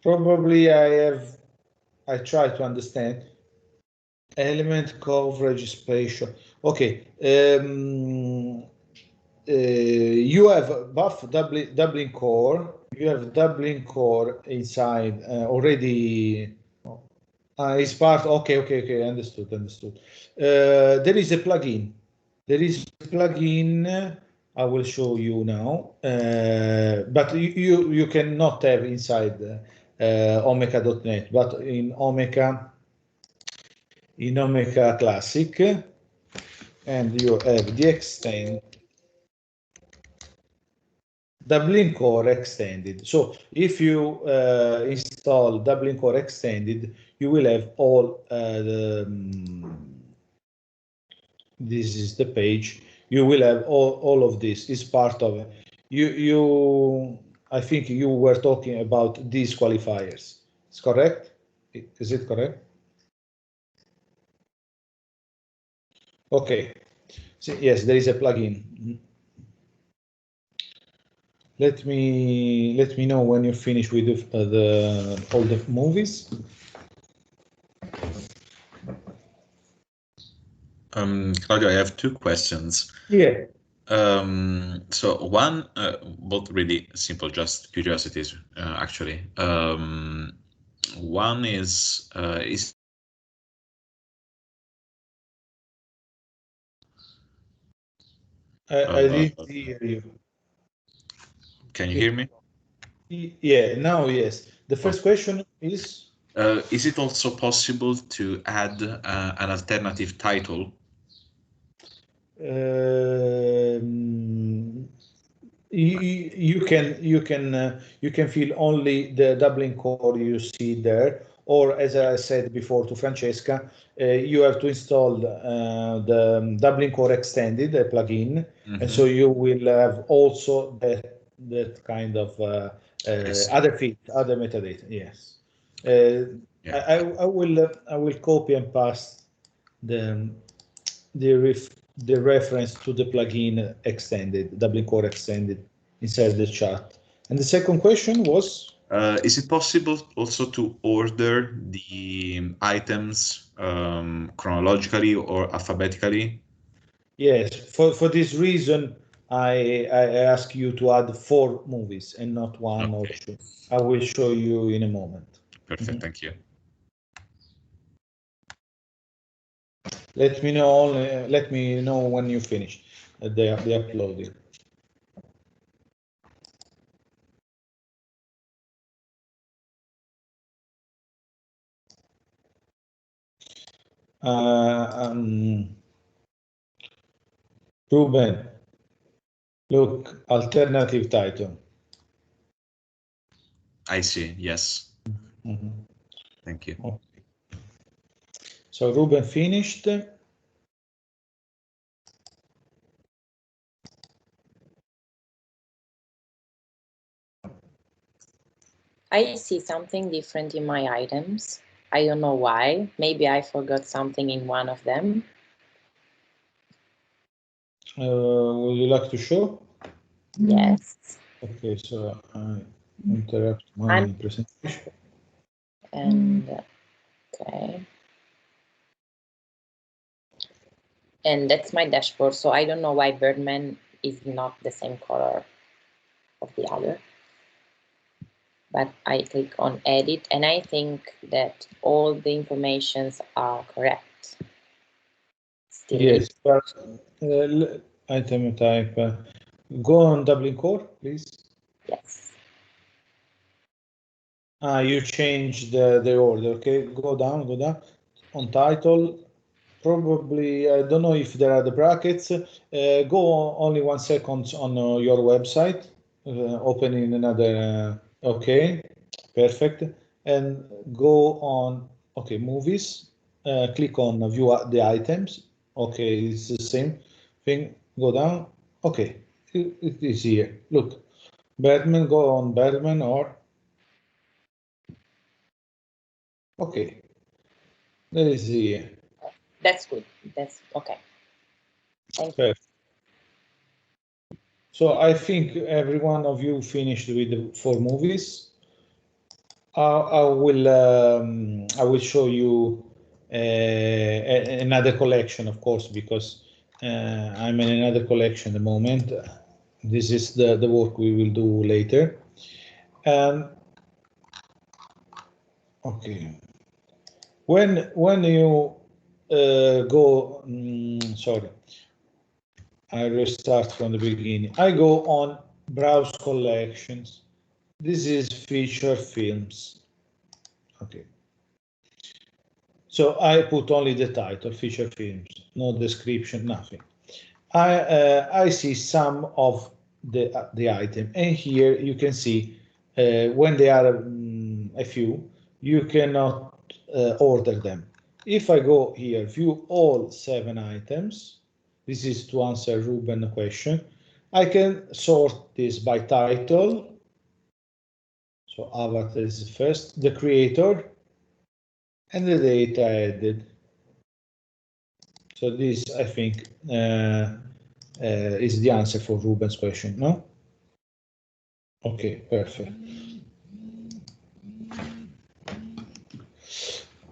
Probably I try to understand. Element coverage spatial. Okay. You have buff doubling core. You have doubling core inside already. It's part. Okay. Understood. There is a plugin. I will show you now. But you cannot have inside Omeka.net, but in Omeka Classic, and you have the extend Dublin Core Extended. So if you install Dublin Core Extended, you will have all this is the page. You will have all of this is part of it. I think you were talking about these qualifiers. It's correct? Is it correct? Okay. So, yes, there is a plugin. Let me know when you finish with all the movies. Claudio, I have two questions. Yeah. So one, both really simple, just curiosities, actually. One is I didn't hear you. Can you hear me? Yeah, now yes. The first question is it also possible to add an alternative title? You can feel only the Dublin core you see there, or as I said before to Francesca, you have to install the Dublin core extended, a plugin, and so you will have also that kind of other feeds, other metadata. Yes, I will copy and paste the reference to the plugin extended, Dublin Core extended, inside the chat. And the second question was? Is it possible also to order the items chronologically or alphabetically? Yes, for this reason, I ask you to add 4 movies and not 1 or 2. I will show you in a moment. Perfect, thank you. Let me know when you finish the uploading. Ruben, look, alternative title. I see, yes. Thank you. Okay. So Ruben finished. I see something different in my items. I don't know why. Maybe I forgot something in one of them. Would you like to show? Yes. Okay, so I interrupt my presentation. And okay. And that's my dashboard. So I don't know why Birdman is not the same color of the other. But I click on edit and I think that all the informations are correct. Still Yes, but item type. Go on Dublin Core, please. Yes. You change the order. Okay, go down on title. Probably I don't know if there are the brackets. Go only 1 second on your website. Opening another. Okay, perfect. And go on. Okay, movies. Click on view the items. Okay, it's the same thing. Go down. Okay, it is here. Look, Batman. Go on Batman or. Okay, there is here. That's good. That's okay. Thank you. Perfect. So I think every one of you finished with the 4 movies. I will show you another collection, of course, because I'm in another collection at the moment. This is the work we will do later. Okay. When you go, sorry, I restart from the beginning. I go on browse collections. This is feature films. Okay. So I put only the title, feature films, no description, nothing. I see some of the item, and here you can see when they are a few, you cannot order them. If I go here, view all 7 items, this is to answer Ruben's question. I can sort this by title. So avatar is first, the creator, and the data added. So this, I think, is the answer for Ruben's question, no? Okay, perfect.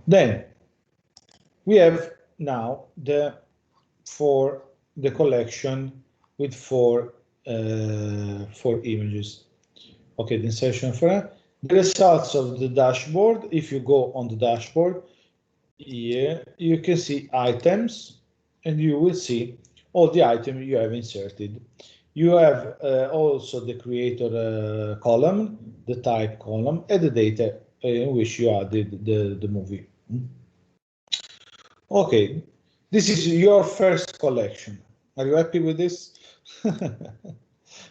Then we have now the collection with four images. Okay, the insertion for the results of the dashboard. If you go on the dashboard, here you can see items, and you will see all the items you have inserted. You have also the creator column, the type column, and the data in which you added the movie. Okay, this is your first collection. Are you happy with this?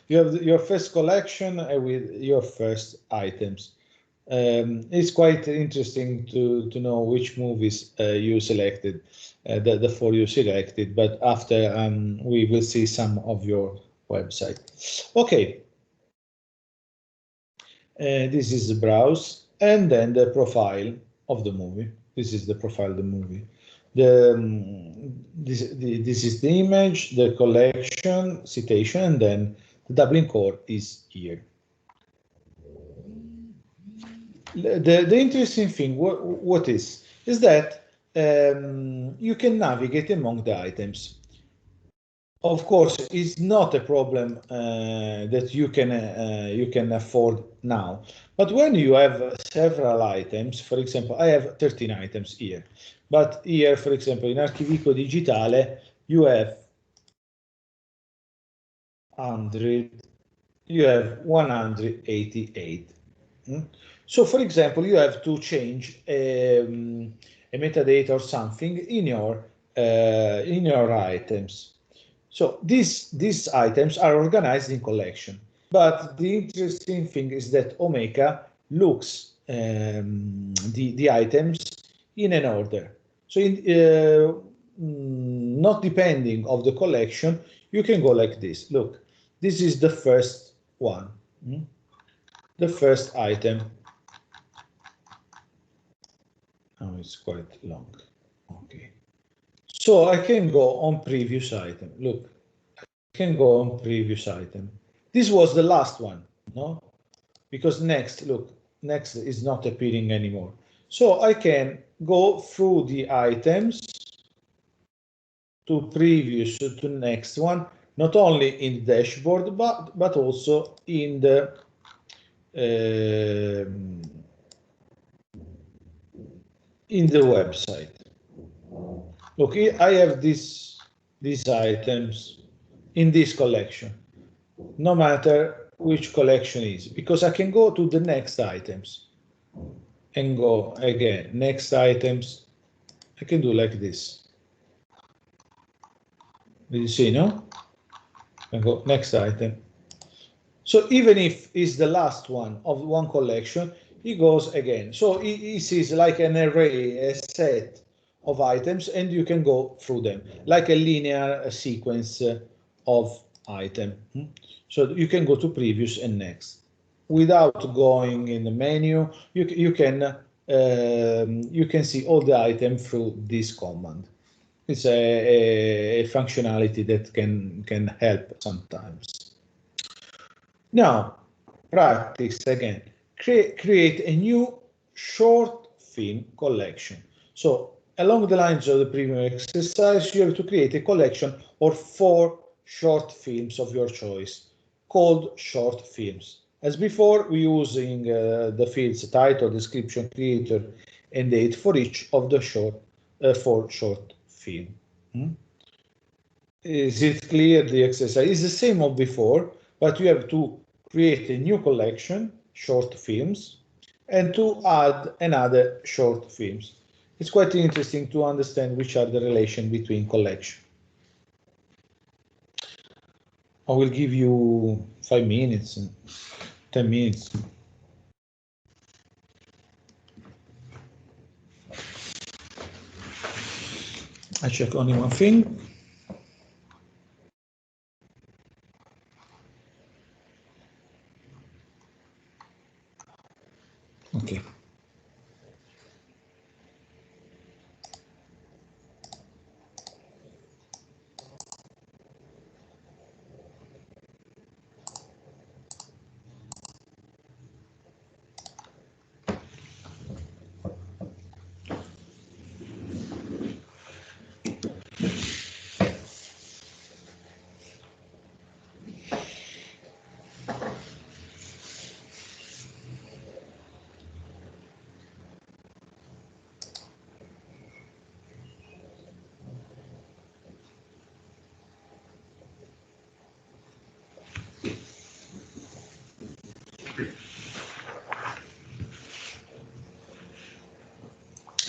You have your first collection with your first items. It's quite interesting to know which movies you selected, the 4 you selected, but after we will see some of your website. Okay, this is the browse, and then the profile of the movie. This is the profile of the movie. This is the image, the collection, citation, and then the Dublin core is here. The interesting thing, what is that you can navigate among the items. Of course, it's not a problem that you can afford now. But when you have several items, for example, I have 13 items here. But here, for example, in Archivico Digitale, you have 188. So, for example, you have to change a metadata or something in your items. So these items are organized in collection. But the interesting thing is that Omeka looks the items in an order. So not depending of the collection, you can go like this. Look, this is the first one, the first item. Oh, it's quite long. Okay. So I can go on previous item. Look, I can go on previous item. This was the last one, no? Because next, look, next is not appearing anymore. So I can go through the items to previous to next one, not only in the dashboard, but also in the website. Look, I have these items in this collection, no matter which collection is, because I can go to the next items and go again, next items. I can do like this. You see, no? I go next item. So even if it's the last one of one collection, it goes again. So it sees like an array, a set of items, and you can go through them like a linear sequence of item. So you can go to previous and next without going in the menu. You can see all the items through this command. It's a functionality that can help sometimes. Now, practice again. Create a new short film collection. So along the lines of the previous exercise, you have to create a collection of 4 short films of your choice called short films. As before, we're using the fields title, description, creator, and date for each of the 4 short film. Is it clear? The exercise is the same of before, but you have to create a new collection, short films, and to add another short films. It's quite interesting to understand which are the relation between collection. I will give you 5 minutes, 10 minutes. I check only one thing. Okay.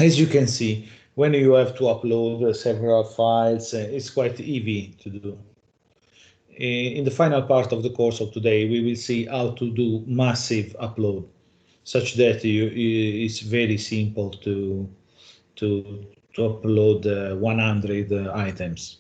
As you can see, when you have to upload several files, it's quite easy to do. In the final part of the course of today, we will see how to do massive upload, such that it's very simple to upload 100 items.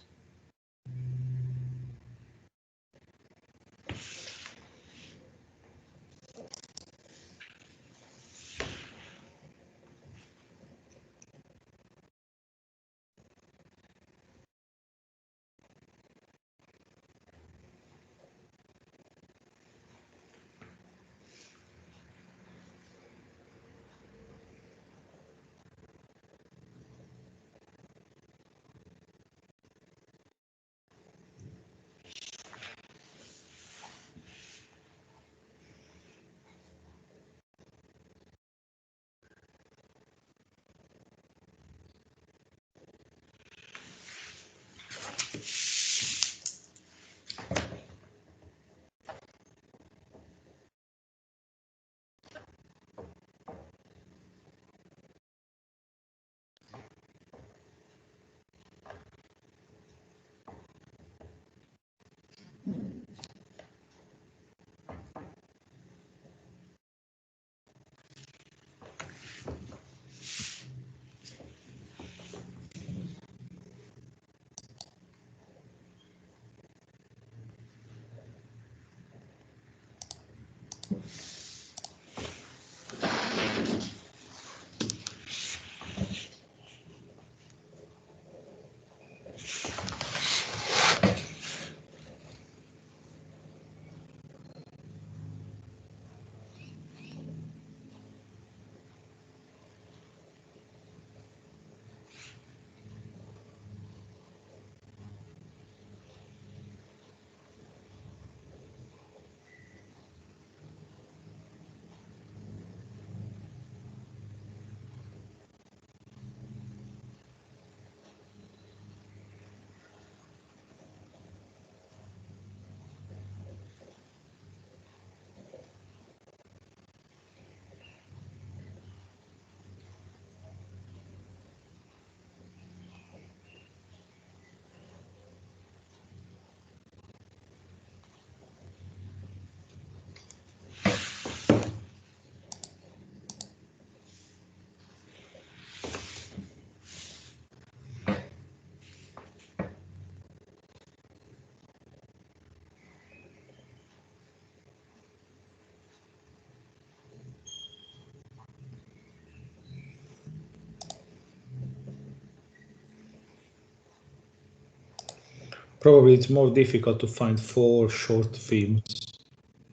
Probably it's more difficult to find 4 short films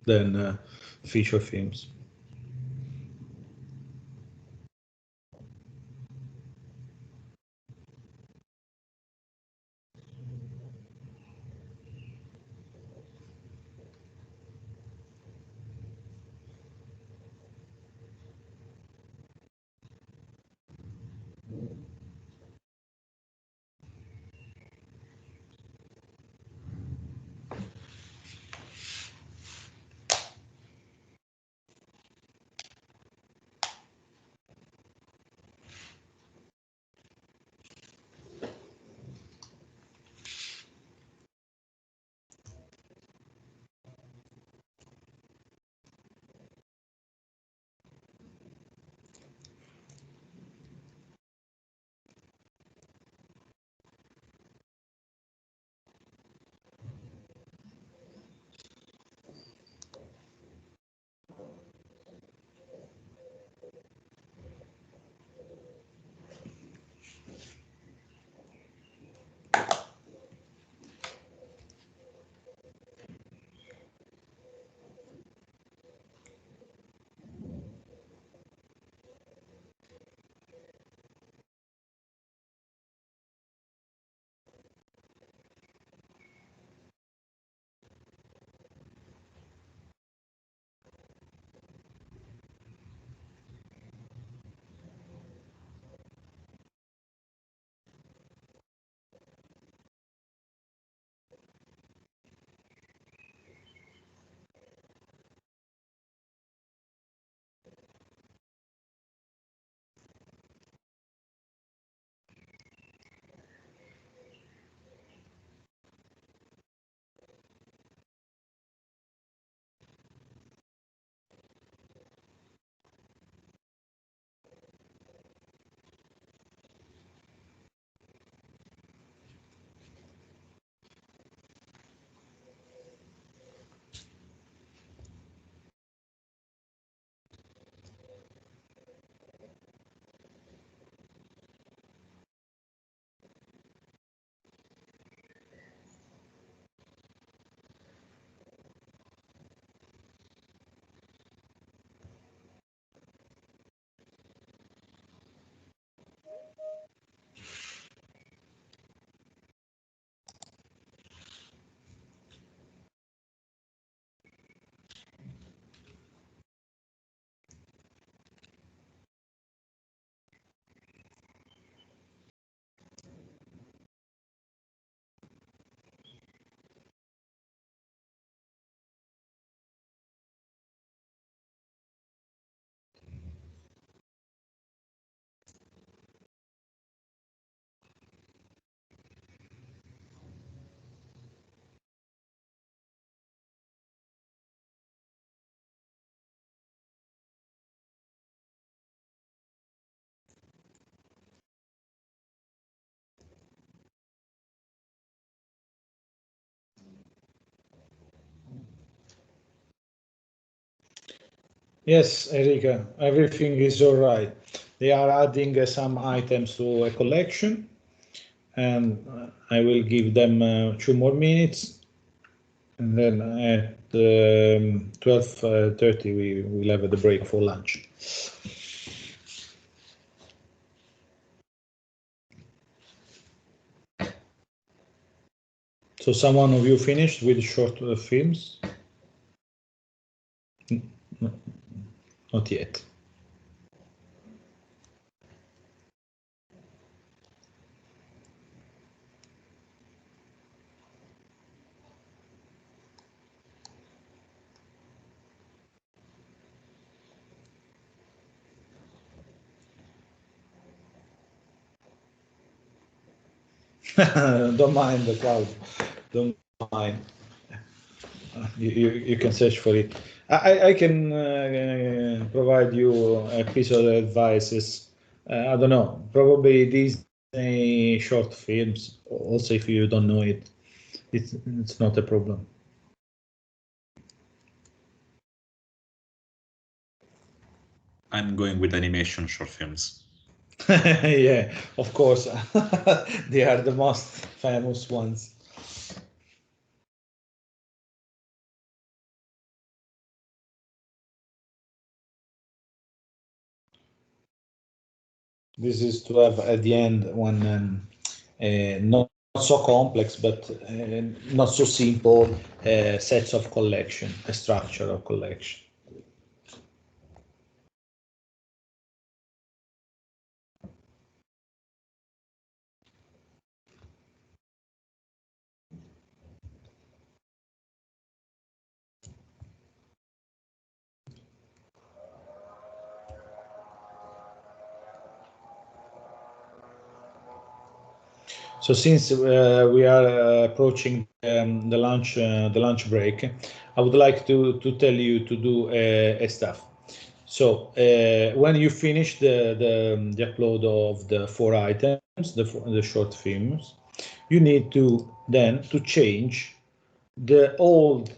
than feature films. Yes, Erika, everything is all right. They are adding some items to a collection, and I will give them 2 more minutes, and then at 12:30 we will have the break for lunch. So someone of you finished with short films? No, not yet. Don't mind the crowd. Don't mind. You can search for it. I can provide you a piece of advices. I don't know. Probably these short films. Also, if you don't know it, it's not a problem. I'm going with animation short films. Yeah, of course. They are the most famous ones. This is to have at the end one not so complex, but not so simple sets of collection, a structure of collection. So since we are approaching the lunch break, I would like to tell you to do a stuff. So when you finish the upload of the 4 items, the short films, you need to then to change the old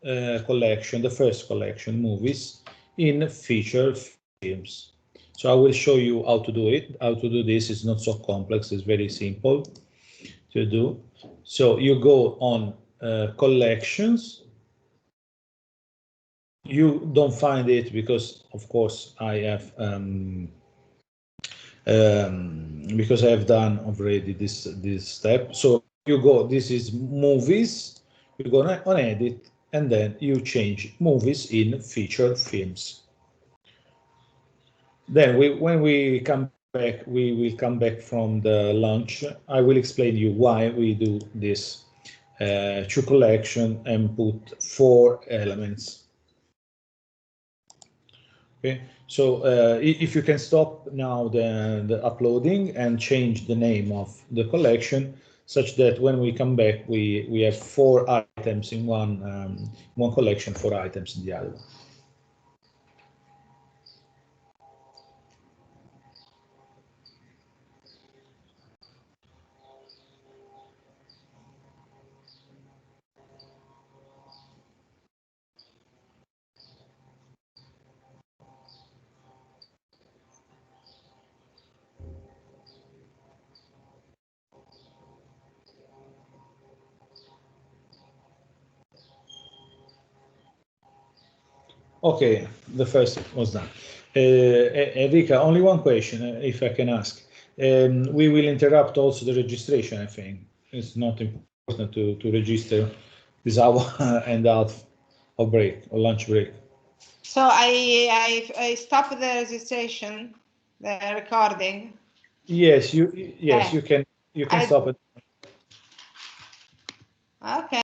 collection, the first collection movies, in feature films. So I will show you how to do it. How to do this is not so complex. It's very simple to do. So you go on collections. You don't find it because, of course, I have because I have done already this step. So you go. This is movies. You go on edit, and then you change movies in featured films. Then when we come back, we will come back from the lunch. I will explain you why we do this. To collection and put 4 elements. Okay, so if you can stop now the uploading and change the name of the collection, such that when we come back, we have 4 items in one collection, 4 items in the other one. Okay, the first was done. Enrica, only one question, if I can ask. We will interrupt also the registration, I think. It's not important to register this hour and half of break or lunch break. So I stopped the registration, the recording. Yes, you can I- stop it. Okay.